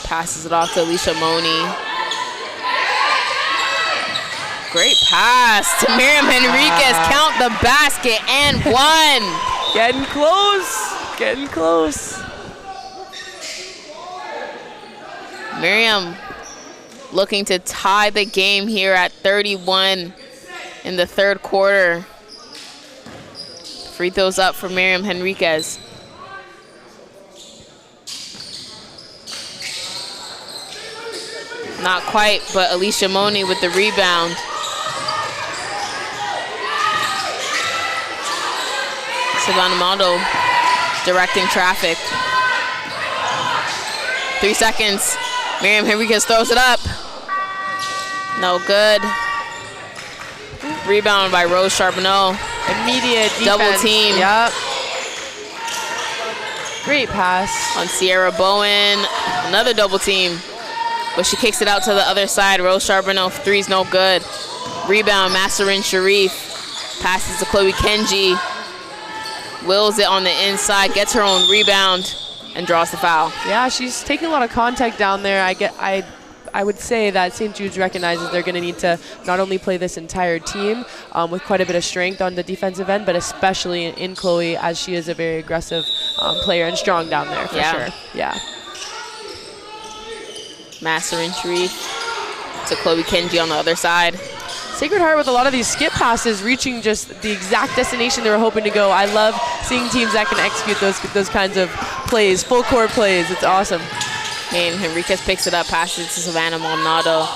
Passes it off to Alicia Moni. Great pass to Miriam Henriquez. Count the basket and one. Getting close. Getting close. Miriam looking to tie the game here at 31 in the third quarter. Free throws up for Miriam Henriquez. Not quite, but Alicia Moni with the rebound. Savannah Mondo directing traffic. 3 seconds. Miriam Henriquez throws it up. No good. Rebound by Rose Charbonneau. Immediate defense. Double team. Yep. Great pass. On Sierra Bowen. Another double team. But she kicks it out to the other side. Rose Charbonneau, three's no good. Rebound, Masserin Sharif. Passes to Chloe Kenji. Wills it on the inside, gets her own rebound, and draws the foul. Yeah, she's taking a lot of contact down there. I would say that St. Jude's recognizes they're going to need to not only play this entire team with quite a bit of strength on the defensive end, but especially in Chloe, as she is a very aggressive player and strong down there for sure. Yeah. Masserin Sharif to Chloe Kenji on the other side. Sacred Heart with a lot of these skip passes reaching just the exact destination they were hoping to go. I love seeing teams that can execute those kinds of plays, full court plays. It's awesome. And Henriquez picks it up, passes to Savannah Maldonado.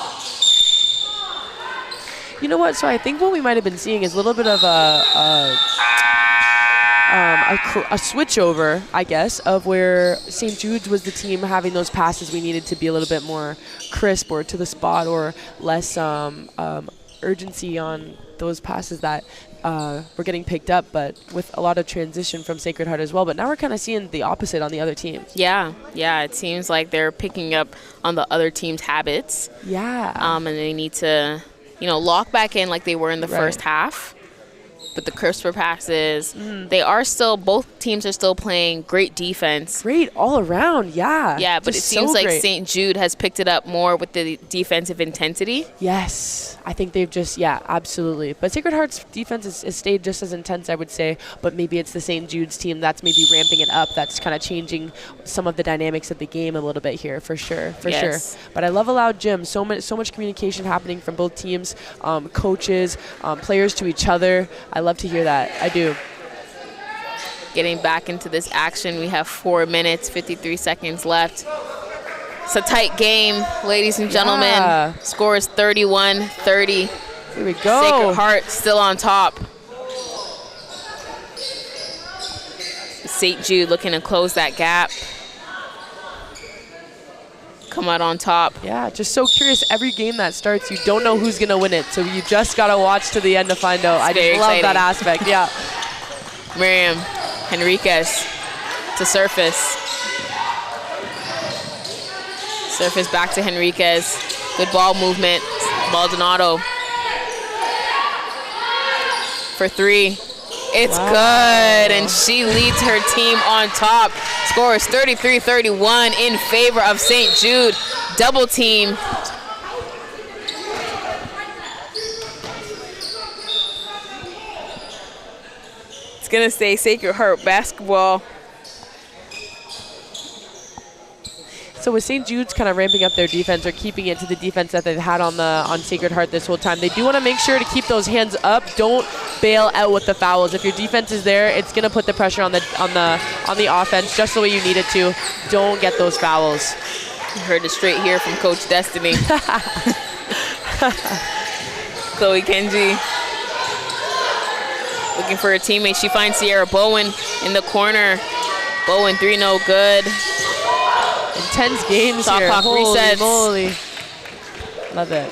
You know what? So I think what we might have been seeing is a little bit of a switch over, I guess, of where St. Jude's was the team having those passes we needed to be a little bit more crisp or to the spot or less urgency on those passes that were getting picked up, but with a lot of transition from Sacred Heart as well. But now we're kind of seeing the opposite on the other team. Yeah, it seems like they're picking up on the other team's habits. Yeah. And they need to, lock back in like they were in the first half. But the crisper passes, they are still, both teams are still playing great defense. Great all around, yeah. Yeah, but just it seems like great. St. Jude has picked it up more with the defensive intensity. Yes, I think they've just, absolutely. But Sacred Heart's defense has stayed just as intense, I would say, but maybe it's the St. Jude's team that's maybe ramping it up, that's kind of changing some of the dynamics of the game a little bit here, for sure. But I love a loud gym, so much communication happening from both teams, coaches, players to each other. I love to hear that. I do. Getting back into this action, we have 4 minutes, 53 seconds left. It's a tight game, ladies and gentlemen. Yeah. Score is 31-30. Here we go. Sacred Heart still on top. St. Jude looking to close that gap. Come out on top. Yeah, just so curious. Every game that starts, you don't know who's going to win it, so you just got to watch to the end to find out. I just love that aspect, yeah. Miriam Henriquez to Surface. Surface back to Henriquez. Good ball movement. Maldonado for three. It's good, and she leads her team on top. Score is 33-31 in favor of St. Jude. Double team. It's gonna stay Sacred Heart basketball. So with St. Jude's kind of ramping up their defense or keeping it to the defense that they've had on Sacred Heart this whole time, they do want to make sure to keep those hands up. Don't bail out with the fouls. If your defense is there, it's gonna put the pressure on the offense just the way you need it to. Don't get those fouls. You heard it straight here from Coach Destiny. Chloe Kenji looking for a teammate. She finds Sierra Bowen in the corner. Bowen, three, no good. Intense games Shot here. clock Holy resets. moly. Love it.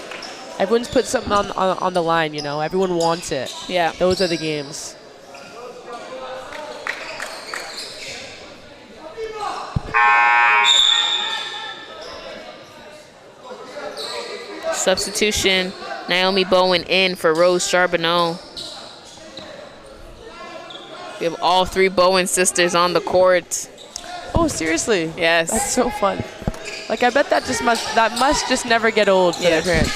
Everyone's put something on the line, Everyone wants it. Yeah. Those are the games. Substitution, Naomi Bowen in for Rose Charbonneau. We have all three Bowen sisters on the court. Oh, seriously? Yes. That's so fun. Like, I bet that must just never get old for their parents.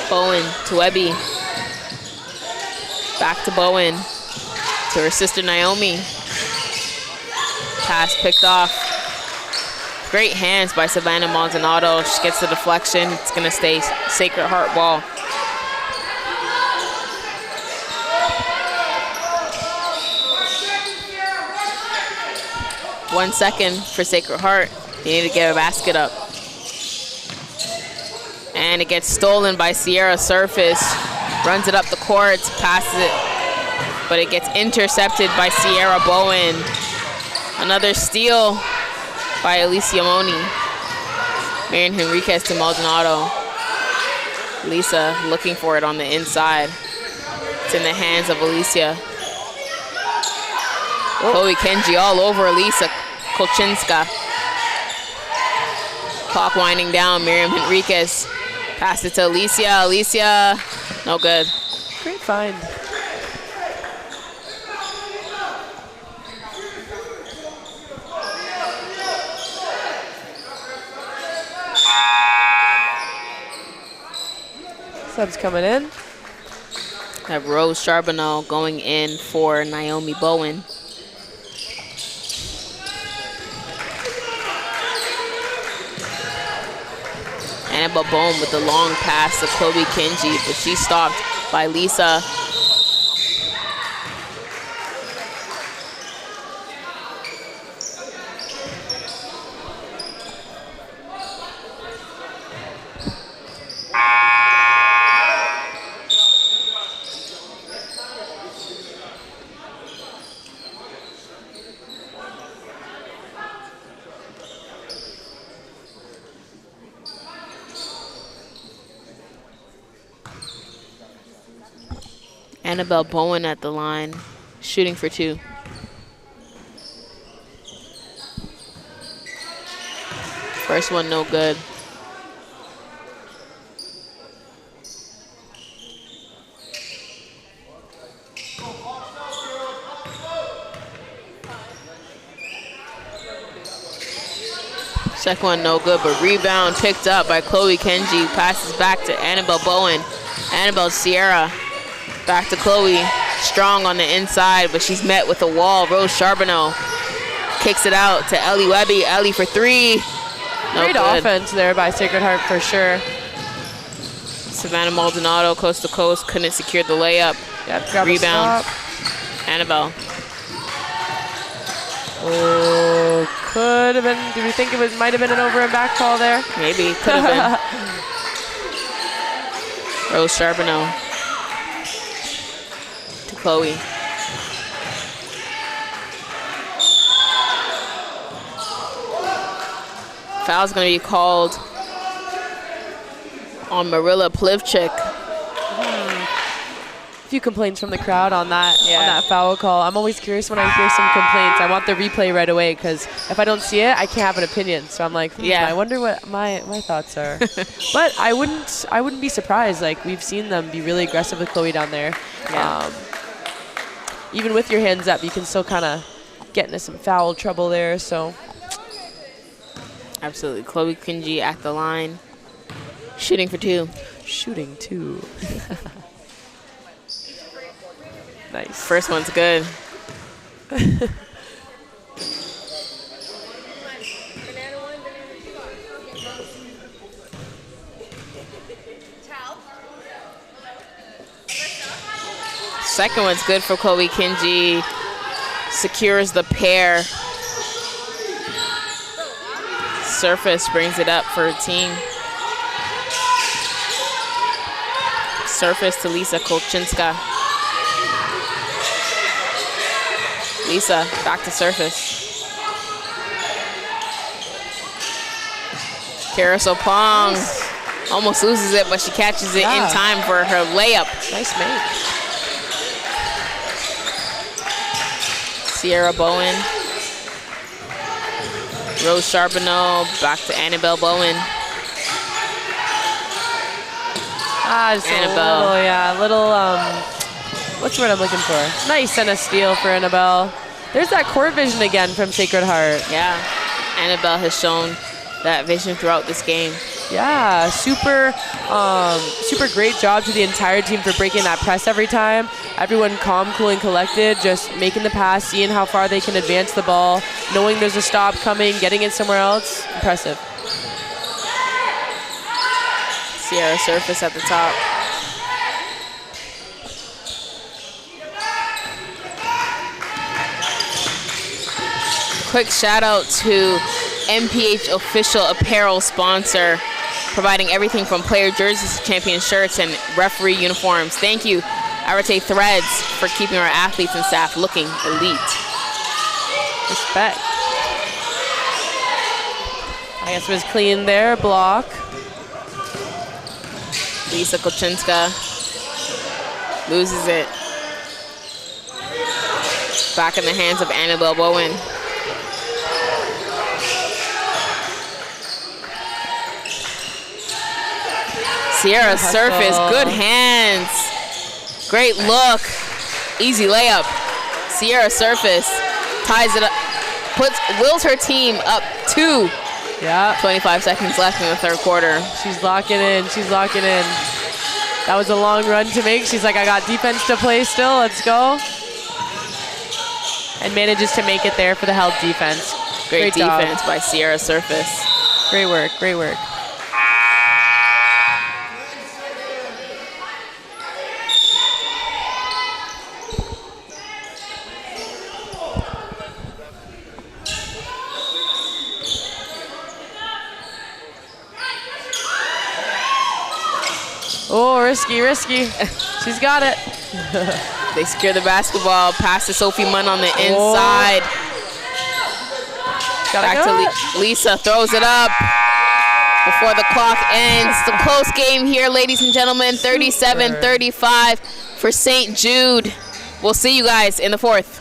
Bowen to Webby. Back to Bowen. To her sister Naomi. Pass picked off. Great hands by Savannah Maldonado. She gets the deflection. It's going to stay Sacred Heart ball. One second for Sacred Heart. They need to get a basket up. And it gets stolen by Sierra Surface. Runs it up the court, passes it, but it gets intercepted by Sierra Bowen. Another steal by Alicia Moni. Marian Henriquez to Maldonado. Lisa looking for it on the inside. It's in the hands of Alicia. Chloe Kenji all over Elisa Kolchinska. Clock winding down. Miriam Henriquez. Pass it to Alicia. Alicia, no good. Great find. Subs coming in. Have Rose Charbonneau going in for Naomi Bowen. Annabelle Bowen with the long pass to Chloe Kenji, but she's stopped by Lisa. Annabelle Bowen at the line, shooting for 2. First one, no good. Second one, no good, but rebound picked up by Chloe Kenji. Passes back to Annabelle Bowen. Annabelle Sierra. Back to Chloe, strong on the inside, but she's met with a wall. Rose Charbonneau kicks it out to Ellie Webby. Ellie for 3. No Great good. offense there by Sacred Heart for sure. Savannah Maldonado, coast to coast, couldn't secure the layup. Yep, grab Rebound. a stop. Annabelle. Oh, could have been. Do we think it might have been an over and back call there? Maybe, could have been. Rose Charbonneau. Chloe. Foul's going to be called on Marilla Plivchik. A few complaints from the crowd on that foul call. I'm always curious when I hear some complaints. I want the replay right away because if I don't see it, I can't have an opinion. So I'm like, I wonder what my thoughts are. But I wouldn't be surprised. Like, we've seen them be really aggressive with Chloe down there. Yeah. Even with your hands up, you can still kind of get into some foul trouble there. So absolutely. Chloe Kenji at the line, shooting for 2. Shooting 2. Nice. First one's good. Second one's good for Chloe Kenji. Secures the pair. Surface brings it up for a team. Surface to Lisa Kolchinska. Lisa, back to surface. Carousel Pong almost loses it, but she catches it in time for her layup. Nice make. Sierra Bowen. Rose Charbonneau, back to Annabelle Bowen. Just Annabelle. A little, what's the word I'm looking for? Nice and a steal for Annabelle. There's that court vision again from Sacred Heart. Yeah, Annabelle has shown that vision throughout this game. Yeah, super great job to the entire team for breaking that press every time. Everyone calm, cool, and collected, just making the pass, seeing how far they can advance the ball, knowing there's a stop coming, getting it somewhere else. Impressive. Sierra Surface at the top. Quick shout out to MPH official apparel sponsor, providing everything from player jerseys to champion shirts and referee uniforms. Thank you, Arete Threads, for keeping our athletes and staff looking elite. Respect. I guess was clean there, block. Lisa Kochinska loses it. Back in the hands of Annabelle Bowen. Sierra Surface, good hands. Great look. Easy layup. Sierra Surface ties it up, wills her team up 2. Yeah. 25 seconds left in the third quarter. She's locking in. She's locking in. That was a long run to make. She's like, I got defense to play still. Let's go. And manages to make it there for the held defense. Great job. defense by Sierra Surface. Great work. Great work. Oh, risky, risky. She's got it. They secure the basketball. Pass to Sophie Munn on the inside. Back to Lisa, throws it up before the clock ends. The close game here, ladies and gentlemen. 37-35 for St. Jude. We'll see you guys in the fourth.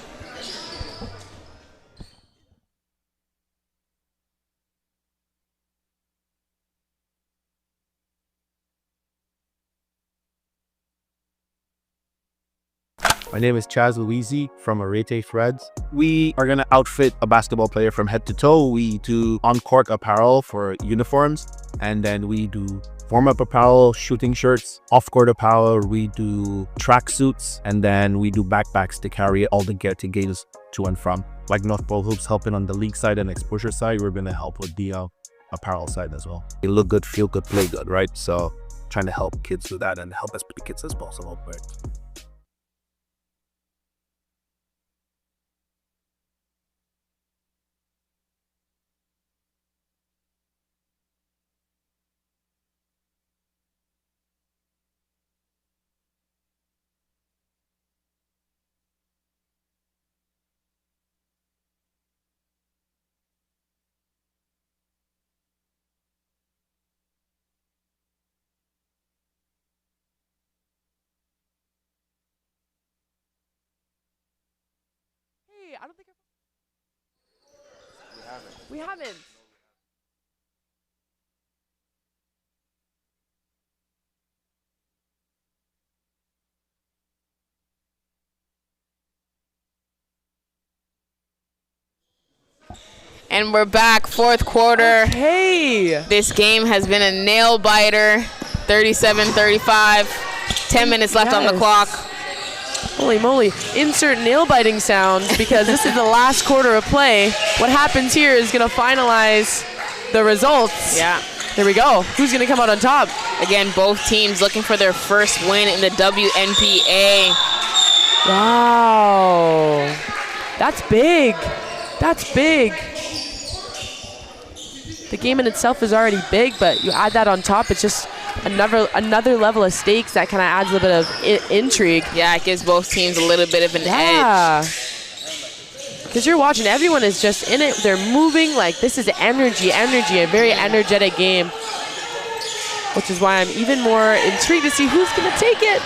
My name is Chaz Louisi from Wnpa Reds. We are going to outfit a basketball player from head to toe. We do on-court apparel for uniforms, and then we do warm-up apparel, shooting shirts, off-court apparel. We do track suits, and then we do backpacks to carry all the gear to games to and from. Like North Pole Hoops helping on the league side and exposure side, we're going to help with the apparel side as well. They look good, feel good, play good, right? So trying to help kids do that and help as many kids as possible. Right? I don't think we haven't. And we're back, fourth quarter. Hey! This game has been a nail biter. 37-35. 10 minutes left on the clock. Holy moly. Insert nail biting sounds because this is the last quarter of play. What happens here is going to finalize the results. Yeah. There we go. Who's going to come out on top? Again, both teams looking for their first win in the WNPA. Wow. That's big. That's big. The game in itself is already big, but you add that on top, it's just another level of stakes that kind of adds a little bit of intrigue. Yeah, it gives both teams a little bit of an edge. Because you're watching, everyone is just in it. They're moving like this is energy, a very energetic game. Which is why I'm even more intrigued to see who's going to take it.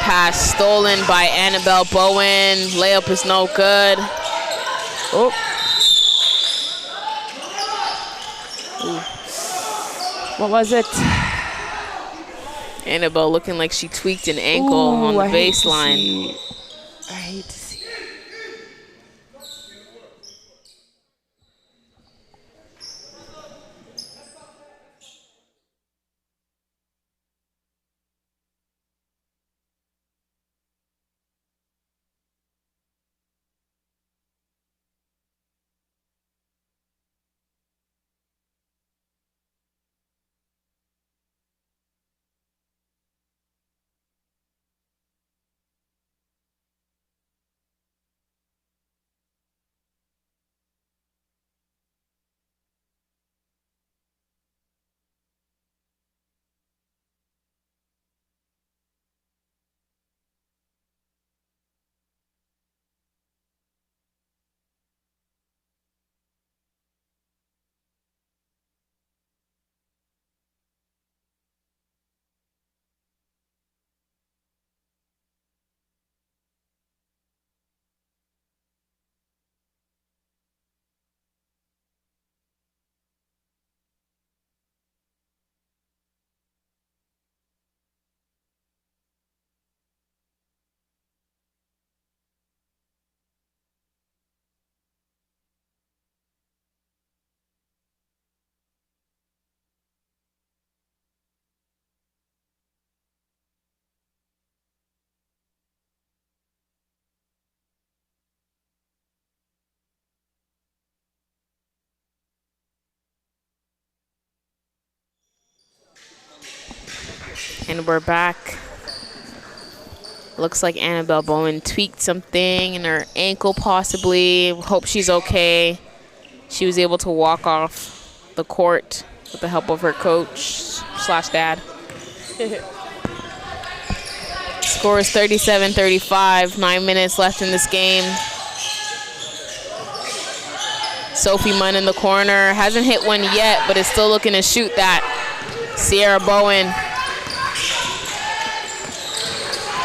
Pass stolen by Annabelle Bowen. Layup is no good. Oh. What was it? Annabelle looking like she tweaked an ankle on the baseline. I hate to see. And we're back. Looks like Annabelle Bowen tweaked something in her ankle possibly. Hope she's okay. She was able to walk off the court with the help of her coach / dad. Score is 37-35. 9 minutes left in this game. Sophie Munn in the corner. Hasn't hit one yet, but is still looking to shoot that. Sierra Bowen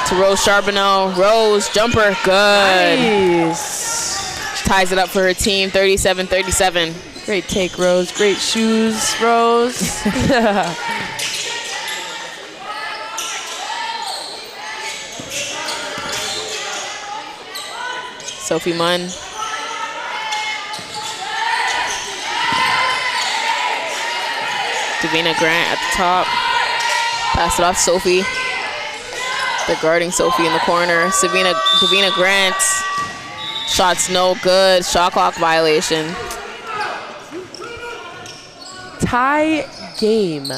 to Rose Charbonneau. Rose, jumper, good. Nice. Ties it up for her team, 37-37. Great take, Rose. Great shoes, Rose. Sophie Munn. Davina Grant at the top. Pass it off Sophie. They're guarding Sophie in the corner. Davina Grant. Shot's no good. Shot clock violation. Tie game.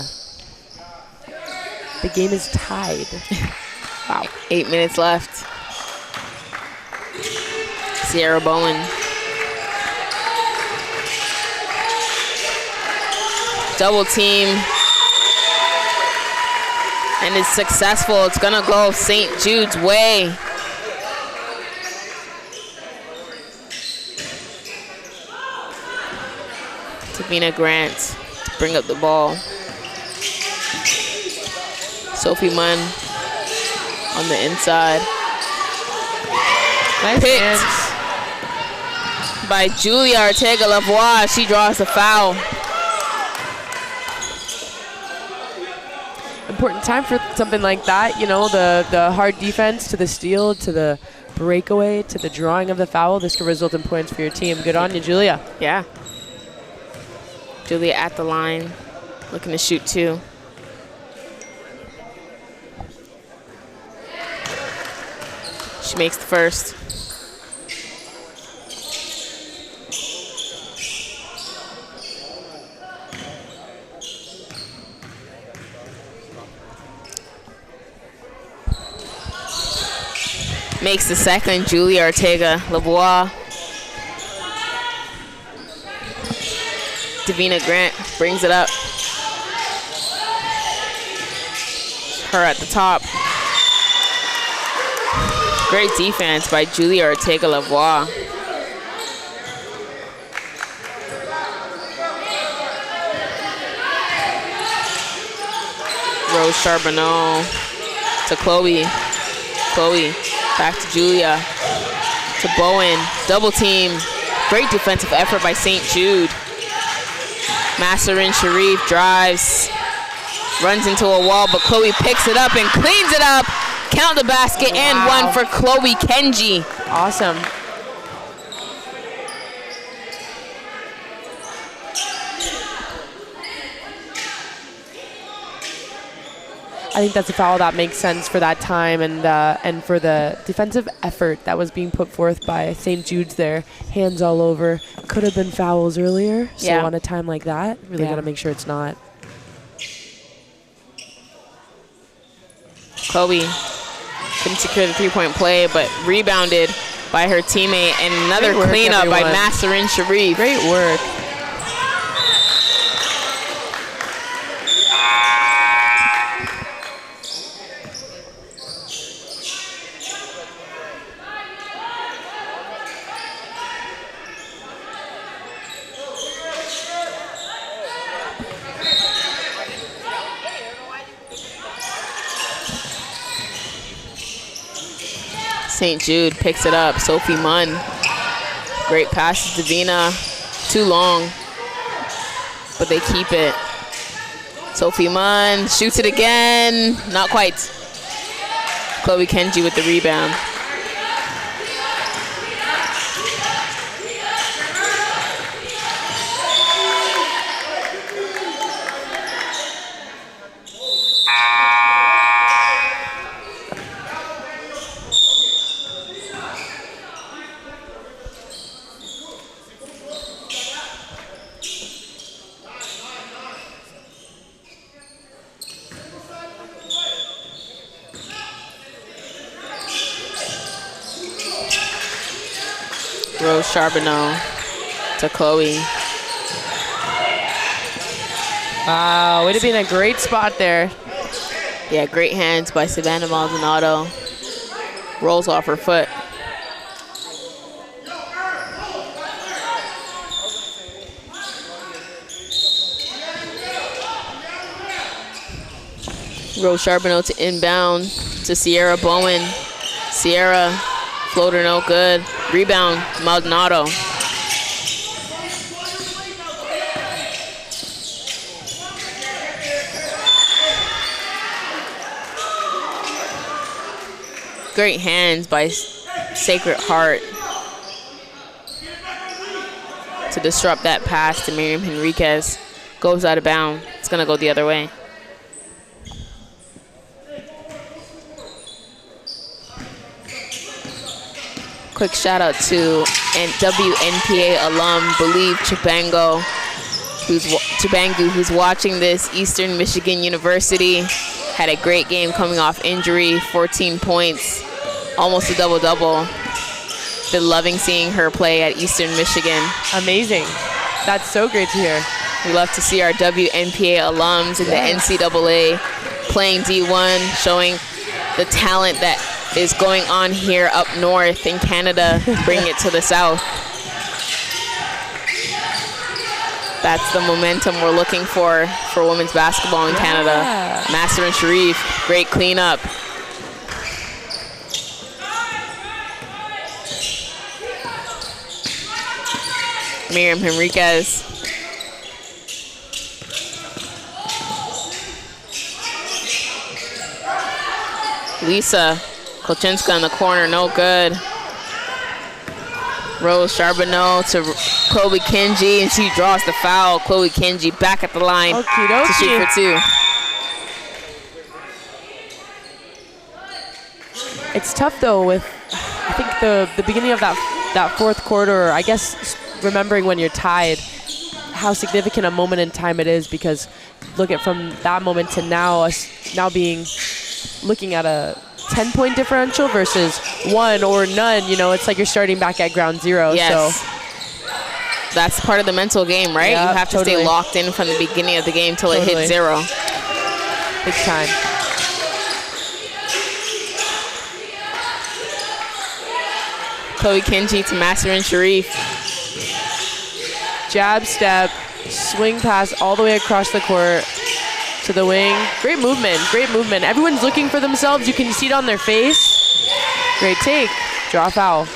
The game is tied. Wow. 8 minutes left. Sierra Bowen. Double team. And it's successful. It's gonna go St. Jude's way. Davina Grant to bring up the ball. Sophie Munn on the inside. Nice Picked by Julia Ortega-Lavoie. She draws the foul. Important time for something like that. You know, the hard defense to the steal, to the breakaway, to the drawing of the foul. This could result in points for your team. Good on you, Julia. Yeah. Julia at the line, looking to shoot two. She makes the first. Makes the second, Julia Ortega-Lavoie. Davina Grant brings it up. Her at the top. Great defense by Julia Ortega-Lavoie. Rose Charbonneau to Chloe. Chloe back to Julia. To Bowen. Double team. Great defensive effort by St. Jude. Masserin Sharif drives. Runs into a wall, but Chloe picks it up and cleans it up. Count the basket and one for Chloe Kenji. Awesome. I think that's a foul that makes sense for that time and for the defensive effort that was being put forth by St. Jude's there. Hands all over. Could have been fouls earlier. So Yeah. on a time like that, really got to make sure it's not. Chloe couldn't secure the three-point play, but rebounded by her teammate. And another Great work, cleanup by everyone. Masserin Sharif. Great work. St. Jude picks it up. Sophie Munn. Great pass to Davina. Too long, but they keep it. Sophie Munn shoots it again. Not quite. Chloe Kenji with the rebound. Rose Charbonneau to Chloe. Wow, way to be in a great spot there. Yeah, great hands by Savannah Maldonado. Rolls off her foot. Rose Charbonneau to inbound to Sierra Bowen. Sierra, floater no good. Rebound, Maldonado. Great hands by Sacred Heart to disrupt that pass to Miriam Henriquez. Goes out of bounds. It's gonna go the other way. Quick shout out to WNPA alum Believe Chibangu, who's watching this. Eastern Michigan University had a great game coming off injury, 14 points, almost a double-double. Been loving seeing her play at Eastern Michigan. Amazing. That's so great to hear. We love to see our WNPA alums in the NCAA playing D1, showing the talent that is going on here up north in Canada, bring it to the south. That's the momentum we're looking for women's basketball in Canada. Master and Sharif, great cleanup. Miriam Henriquez. Lisa Kolchinska in the corner, no good. Rose Charbonneau to Chloe Kenji, and she draws the foul. Chloe Kenji back at the line to shoot for two. It's tough though with, I think the beginning of that fourth quarter, I guess remembering when you're tied, how significant a moment in time it is, because look at from that moment to now, us now looking at a 10-point differential versus one or none, you know, it's like you're starting back at ground zero. Yes. So that's part of the mental game, right? Yep, you have to stay locked in from the beginning of the game till it hits zero. Big time. Chloe Kenji to Master and Sharif. Jab step, swing pass all the way across the court to the wing. Great movement, great movement. Everyone's looking for themselves. You can see it on their face. Great take, draw foul.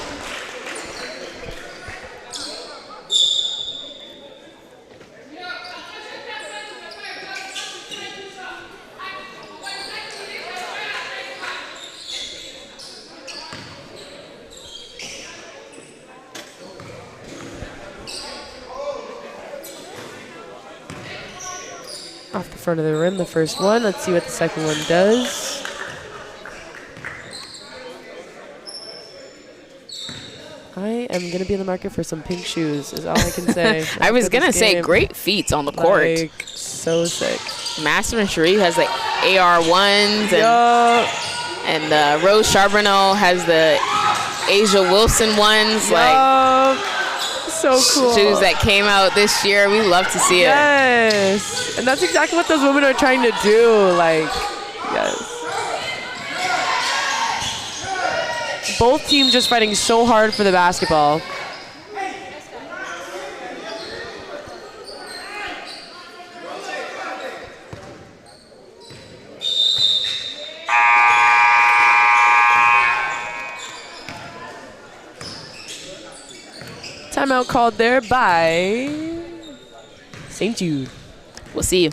Off the front of the rim, the first one. Let's see what the second one does. I am going to be in the market for some pink shoes, is all I can say. I was going to say great feats on the court. Like, so sick. Master and Sharif has the AR1s, and Rose Charbonneau has the Asia Wilson ones. Like, so cool. Shoes that came out this year. We love to see it. Yes. And that's exactly what those women are trying to do. Like, yes. Both teams just fighting so hard for the basketball. Timeout called there by St. Jude. We'll see you.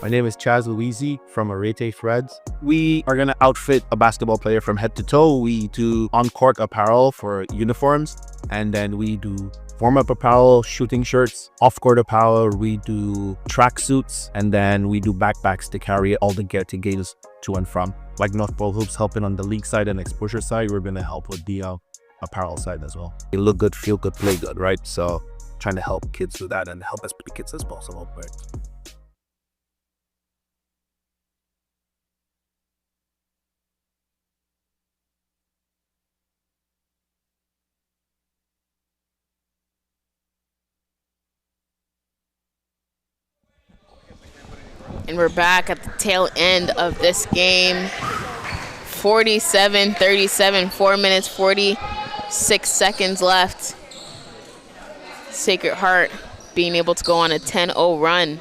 My name is Chaz Louisi from Wnpa Reds. We are going to outfit a basketball player from head to toe. We do on-court apparel for uniforms, and then we do warm-up apparel, shooting shirts, off-court apparel. We do track suits, and then we do backpacks to carry all the gear to games to and from. Like North Pole Hoops helping on the league side and exposure side, we're going to help with the apparel side as well. They look good, feel good, play good, right? So trying to help kids do that and help as many kids as possible, right? And we're back at the tail end of this game. 47-37, 4 minutes, 46 seconds left. Sacred Heart being able to go on a 10-0 run.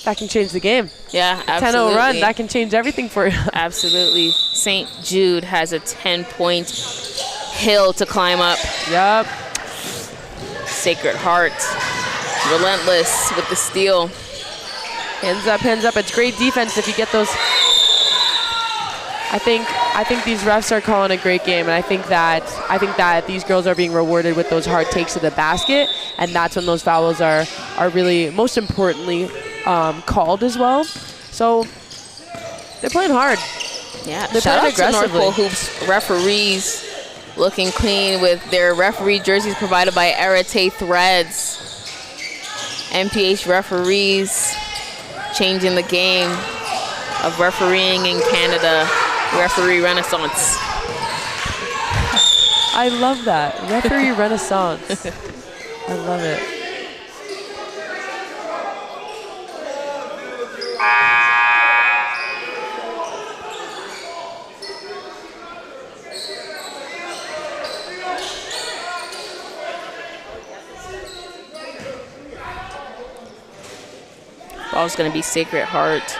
That can change the game. Yeah, absolutely. 10-0 run, that can change everything for you. Absolutely. St. Jude has a 10-point hill to climb up. Yep. Sacred Heart, relentless with the steal. Hands up, hands up. It's great defense if you get those. I think these refs are calling a great game, and I think that these girls are being rewarded with those hard takes to the basket, and that's when those fouls are really, most importantly, called as well. So they're playing hard. Yeah, they're shout playing out to North aggressively. Pole Hoops referees, looking clean with their referee jerseys provided by Wnpa Threads. NPH referees changing the game of refereeing in Canada. Referee Renaissance. I love that. Referee Renaissance. I love it. Ball's going to be Sacred Heart.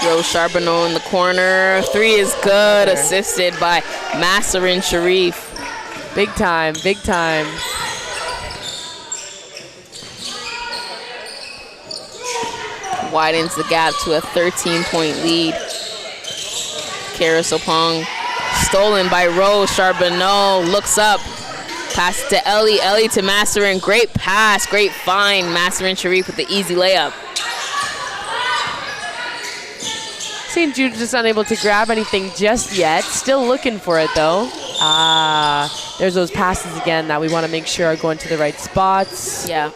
Rose Charbonneau in the corner. 3 is good, assisted by Masserin Sharif. Big time, big time. Widens the gap to a 13-point lead. Kara Sopong stolen by Rose Charbonneau. Looks up. Pass to Ellie. Ellie to Masserin. Great pass. Great find. Masserin Sharif with the easy layup. St. Jude just unable to grab anything just yet. Still looking for it though. There's those passes again that we want to make sure are going to the right spots. Yeah.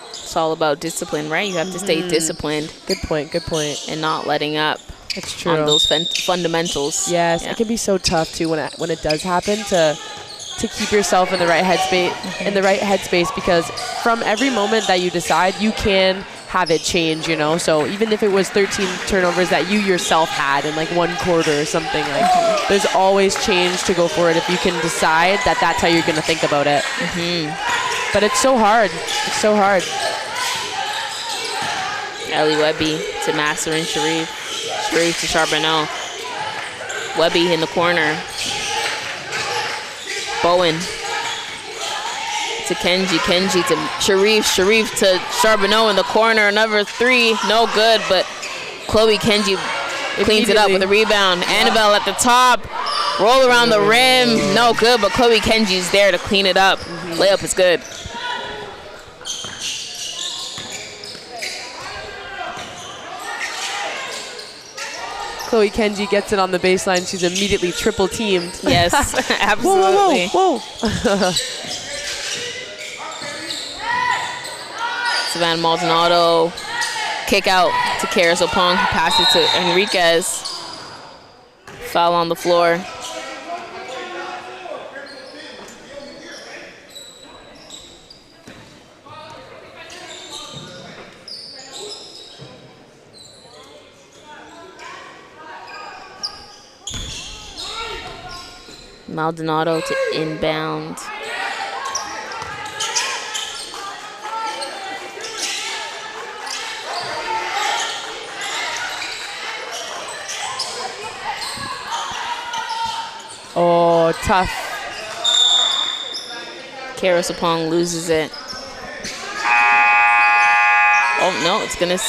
It's all about discipline, right? You have to stay disciplined. Good point, good point. And not letting up. It's true. On those fundamentals. Yes, Yeah. it can be so tough too when it does happen to keep yourself in the right headspace, because from every moment that you decide, you can have it change, you know. So even if it was 13 turnovers that you yourself had in like one quarter or something, like there's always change to go for it if you can decide that that's how you're going to think about it. But it's so hard. It's so hard. Ellie Webby to Masserin Sharif. Sharif to Charbonneau. Webby in the corner. Bowen to Kenji. Kenji to Sharif. Sharif to Charbonneau in the corner. Another 3. No good, but Chloe Kenji cleans it up with a rebound. Annabelle at the top. Roll around the rim. No good, but Chloe Kenji's there to clean it up. Layup is good. Chloe Kenji gets it on the baseline. She's immediately triple teamed. Yes, absolutely. Whoa. Savannah Maldonado. Kick out to Karis Opong. Pass it to Enriquez. Foul on the floor. Maldonado to inbound. Oh, tough. Karis Opong loses it. Oh, no, it's going to...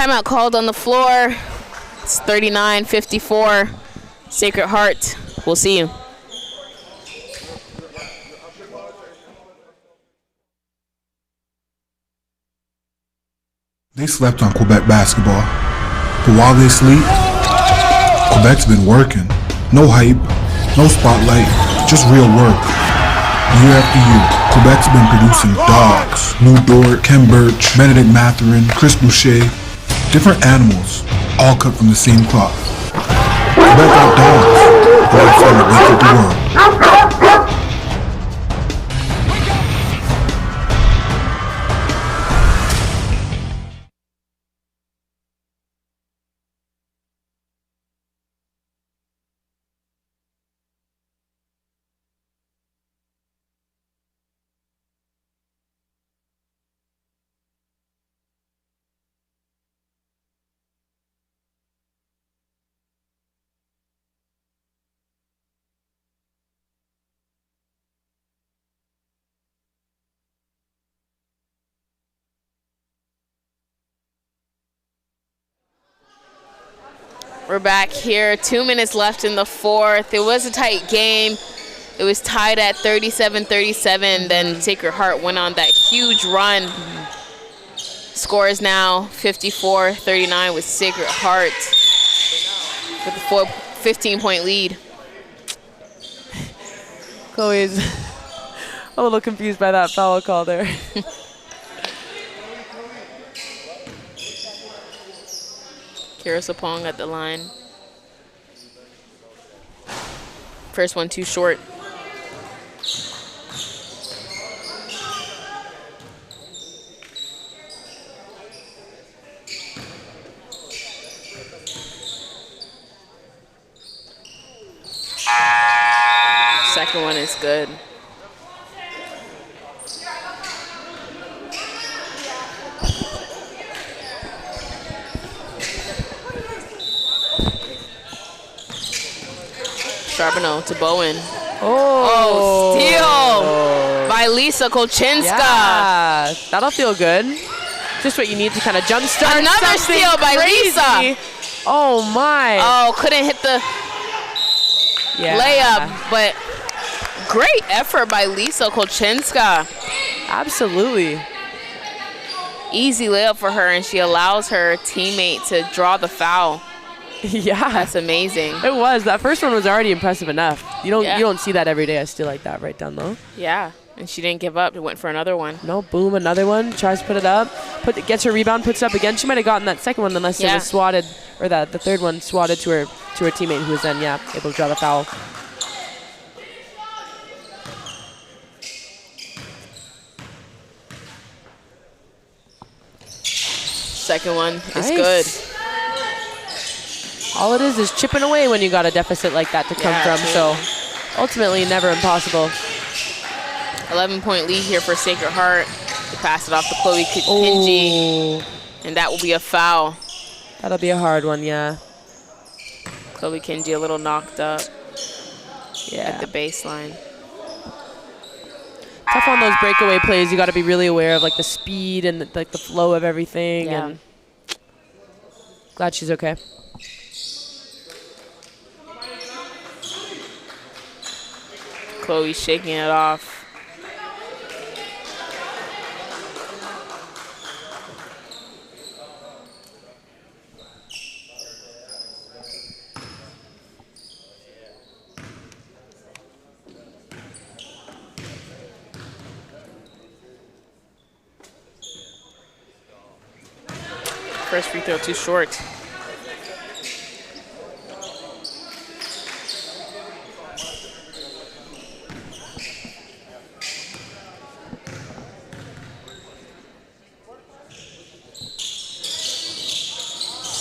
Timeout called on the floor. It's 39-54. Sacred Heart. We'll see you. They slept on Quebec basketball, but while they sleep, Quebec's been working. No hype, no spotlight, just real work. Year after year, Quebec's been producing dogs. Lou Dort, Ken Birch, Benedict Mathurin, Chris Boucher. Different animals, all cut from the same cloth. Quebec got dogs, and that's how they wake up the world. We're back here. 2 minutes left in the fourth. It was a tight game. It was tied at 37-37. Then Sacred Heart went on that huge run. Score is now 54-39 with Sacred Heart with a 15-point lead. Chloe's a little confused by that foul call there. Kira Sapong at the line. First one too short. Second one is good. Charbonneau to Bowen. Oh, steal by Lisa Kolchinska. Yeah, that'll feel good. Just what you need to kind of jumpstart. Another steal by Lisa. Oh my. Oh, couldn't hit the layup, but great effort by Lisa Kolchinska. Absolutely. Easy layup for her, and she allows her teammate to draw the foul. Yeah, that's amazing. It was. That first one was already impressive enough. You don't see that every day. I still like that right down low. Yeah, and she didn't give up. It went for another one. No, boom, another one. Tries to put it up. Gets her rebound, puts it up again. She might have gotten that second one unless it was swatted, or the third one swatted to her teammate, who was then able to draw the foul. Second one is good. All it is chipping away when you got a deficit like that to come from. So ultimately, never impossible. 11-point lead here for Sacred Heart. They pass it off to Chloe Kinji, and that will be a foul. That'll be a hard one, yeah. Chloe Kinji a little knocked up at the baseline. Tough on those breakaway plays. You got to be really aware of like the speed and like the flow of everything. Yeah. And glad she's okay. Chloe shaking it off. First free throw too short.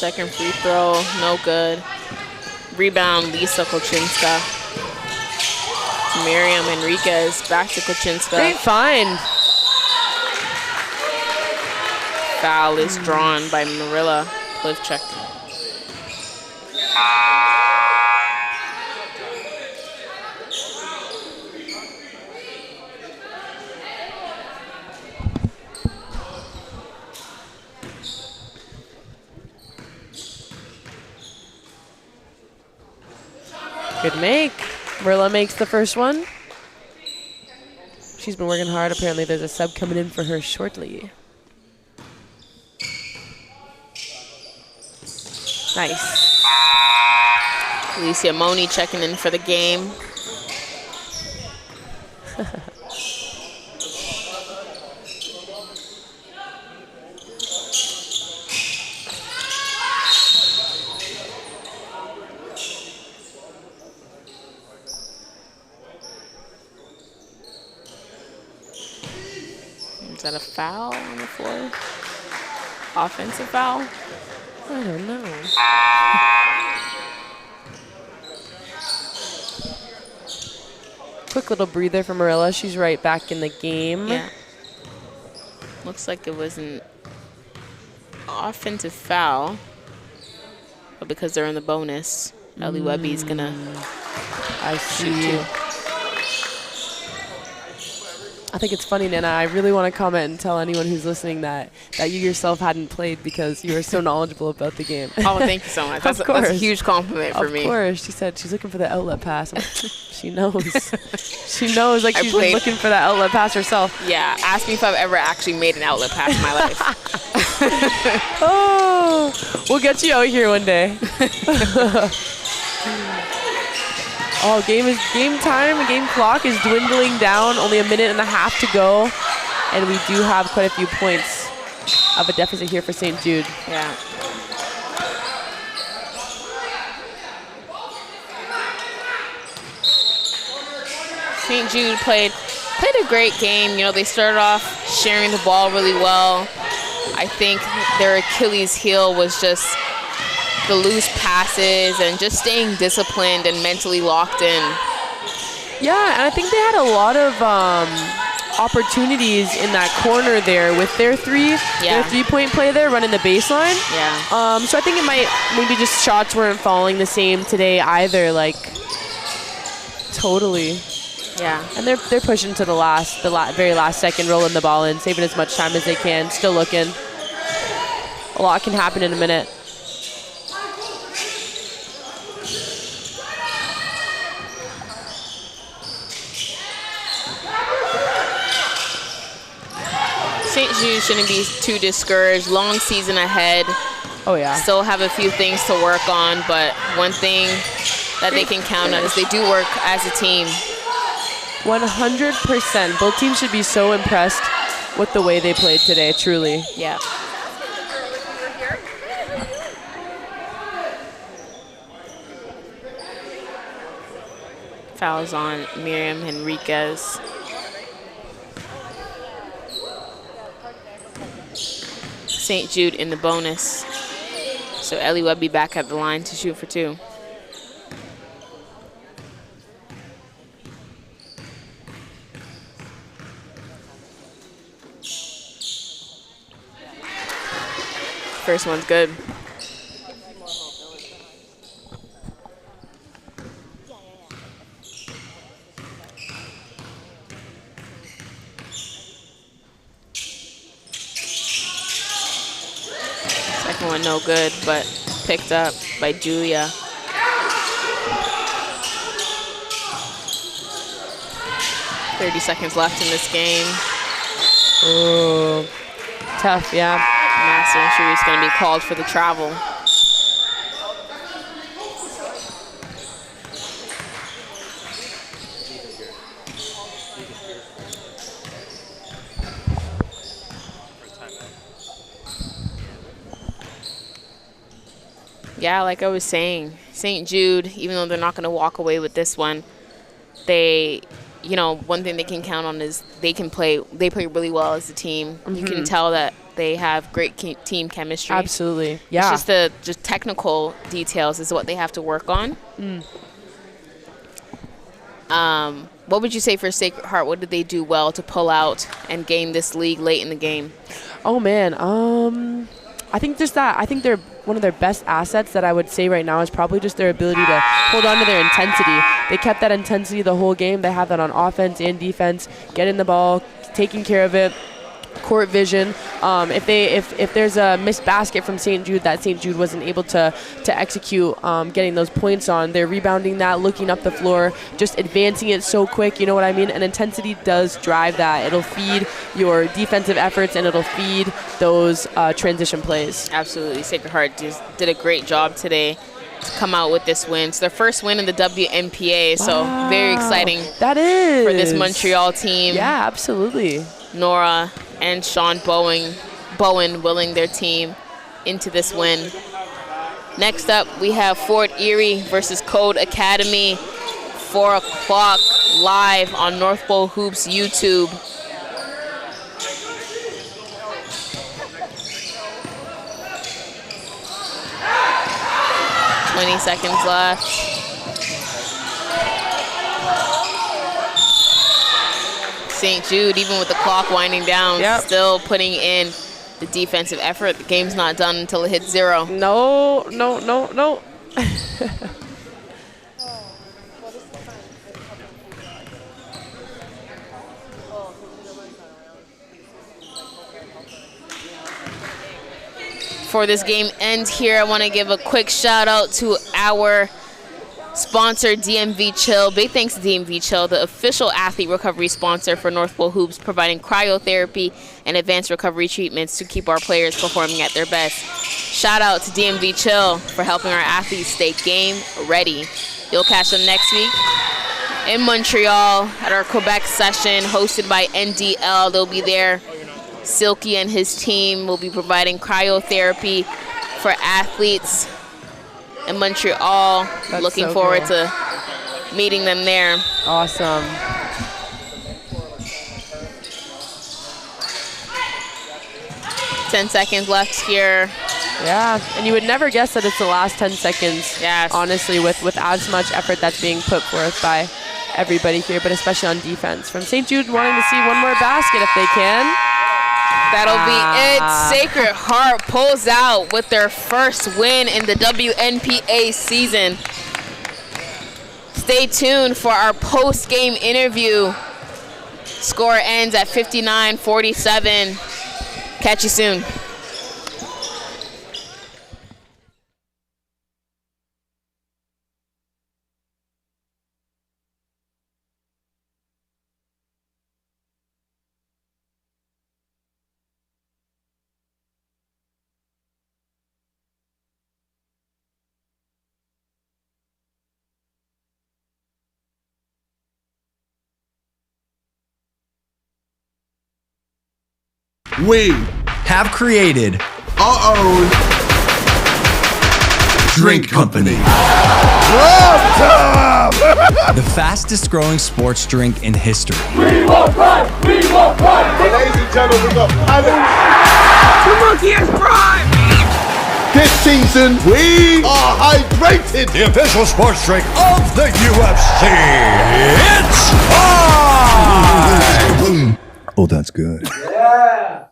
Second free throw, no good. Rebound, Lisa Kolchinska. To Miriam Enriquez, back to Kolchinska. Great find. Foul is drawn by Marilla Plivchuk. Good make. Marilla makes the first one. She's been working hard. Apparently there's a sub coming in for her shortly. Nice. Alicia Moni checking in for the game. Is that a foul on the floor? Offensive foul? I don't know. Quick little breather for Marilla. She's right back in the game. Yeah. Looks like it was an offensive foul. But because they're in the bonus, Ellie Webby's going to shoot too. I think it's funny, Nana. I really want to comment and tell anyone who's listening that you yourself hadn't played because you were so knowledgeable about the game. Oh, thank you so much. That's a huge compliment for me. Of course. She said she's looking for the outlet pass. She knows. She knows, like she's been looking for that outlet pass herself. Yeah. Ask me if I've ever actually made an outlet pass in my life. Oh, we'll get you out here one day. Oh, game time, game clock is dwindling down. Only a minute and a half to go. And we do have quite a few points of a deficit here for St. Jude. Yeah. St. Jude played a great game. You know, they started off sharing the ball really well. I think their Achilles heel was just the loose passes and just staying disciplined and mentally locked in. Yeah, and I think they had a lot of opportunities in that corner there with their three-point play there, running the baseline. Yeah. So I think it might maybe just shots weren't falling the same today either. Like, totally. Yeah. And they're pushing to the very last second, rolling the ball in, saving as much time as they can. Still looking. A lot can happen in a minute. St. Jude shouldn't be too discouraged. Long season ahead. Oh, yeah. Still have a few things to work on, but one thing that they can count on is they do work as a team. 100%. Both teams should be so impressed with the way they played today, truly. Yeah. Fouls on Miriam Henriquez. St. Jude in the bonus. So Ellie Webby back at the line to shoot for two. First one's good. Second one no good, but picked up by Julia. .30 seconds left in this game. Ooh, tough, yeah. Master injury is going to be called for the travel. Yeah, like I was saying, St. Jude, even though they're not going to walk away with this one, they, you know, one thing they can count on is they play really well as a team. Mm-hmm. You can tell that they have great team chemistry. Absolutely, yeah. It's just the technical details is what they have to work on. What would you say for Sacred Heart? What did they do well to pull out and gain this lead late in the game? Oh, man. I think just that. I think they're one of their best assets that I would say right now is probably just their ability to hold on to their intensity. They kept that intensity the whole game. They have that on offense and defense, getting the ball, taking care of it. court vision. If there's a missed basket from St. Jude that St. Jude wasn't able to execute, getting those points on, they're rebounding that, looking up the floor, just advancing it so quick, you know what I mean? And intensity does drive that. It'll feed your defensive efforts, and it'll feed those transition plays. Absolutely. Sacred Heart did a great job today to come out with this win. It's their first win in the WNPA, so very exciting. That is. For this Montreal team. Yeah, absolutely. Nora and Sean Bowen willing their team into this win. Next up, we have Fort Erie versus Code Academy. 4 o'clock live on North Pole Hoops YouTube. $20 seconds left. St. Jude, even with the clock winding down, still putting in the defensive effort. The game's not done until it hits 0. No. Before this game ends here, I want to give a quick shout out to our sponsor, DMV Chill. Big thanks to DMV Chill, the official athlete recovery sponsor for North Pole Hoops, providing cryotherapy and advanced recovery treatments to keep our players performing at their best. Shout out to DMV Chill for helping our athletes stay game ready. You'll catch them next week in Montreal at our Quebec session hosted by NDL. They'll be there. Silky and his team will be providing cryotherapy for athletes in Montreal. Looking forward to meeting them there. Awesome. $10 seconds left here. Yeah, and you would never guess that it's the last 10 seconds. Yes. Honestly, with as much effort that's being put forth by everybody here, but especially on defense. From St. Jude wanting to see one more basket if they can. That'll be it. Sacred Heart pulls out with their first win in the WNPA season. Stay tuned for our post-game interview. Score ends at 59-47. Catch you soon. We have created our own drink company. the fastest growing sports drink in history. We won't run! We won't run! Ladies and gentlemen, we got The monkey has prime! This season, we are hydrated! The official sports drink of the UFC. It's time! Oh, that's good. Yeah!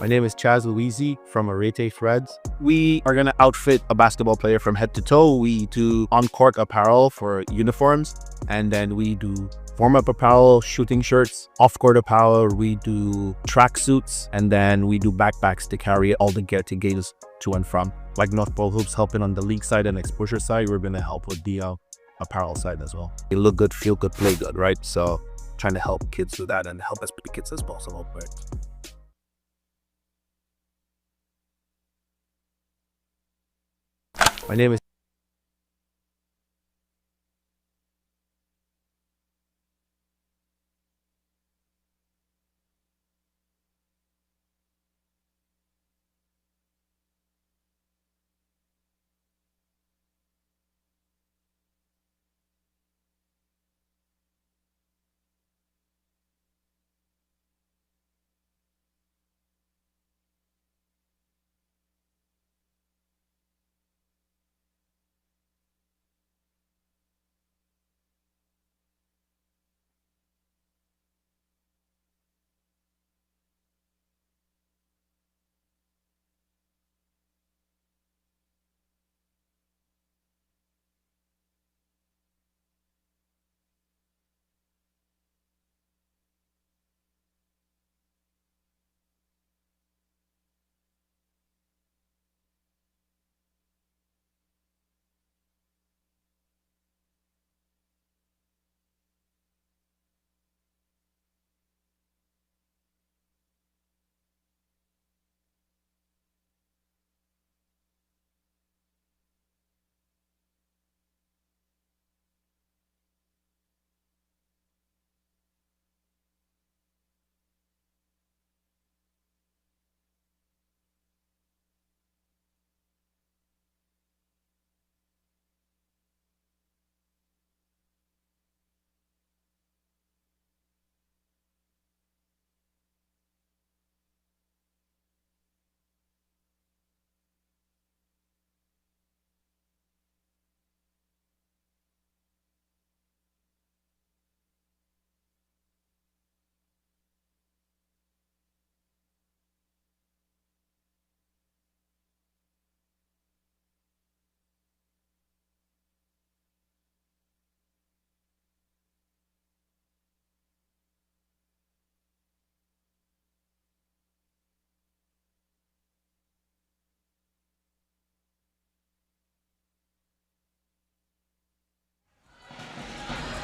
My name is Chaz Louisi from Wnpa Threads. We are going to outfit a basketball player from head to toe. We do on-court apparel for uniforms, and then we do warm-up apparel, shooting shirts, off-court apparel. We do track suits, and then we do backpacks to carry all the gear to games to and from. Like North Pole Hoops helping on the league side and exposure side, we're going to help with the apparel side as well. You look good, feel good, play good, right? So trying to help kids do that and help as many kids as possible. Right? My name is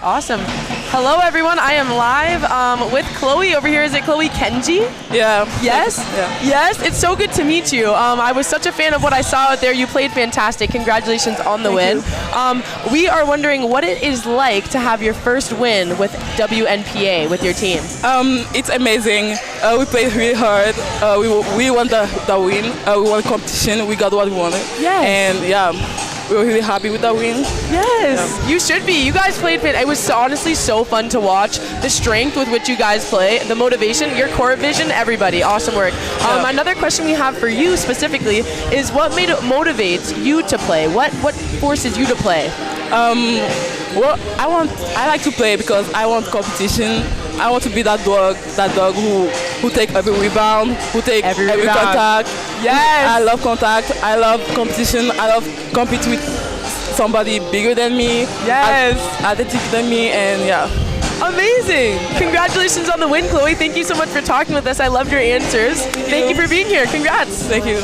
Awesome. Hello, everyone. I am live with Chloe over here. Is it Chloe Kenji? Yeah. Yes? Yeah. Yes? It's so good to meet you. I was such a fan of what I saw out there. You played fantastic. Congratulations on the win. We are wondering what it is like to have your first win with Wnpa with your team. It's amazing. We played really hard. We won the win. We won the competition. We got what we wanted. Yes. And yeah, we were really happy with that win. Yes, you should be. You guys played it was honestly so fun to watch. The strength with which you guys play, the motivation, your court vision, everybody. Awesome work. Another question we have for you specifically is what motivates you to play? What forces you to play? Well, I like to play because I want competition. I want to be that dog who take every rebound, who take every contact. Yes. I love contact. I love competition. I love compete with somebody bigger than me. Yes. Athletic than me, and yeah. Amazing. Congratulations on the win, Chloe. Thank you so much for talking with us. I loved your answers. Thank you for being here. Congrats. Thank you.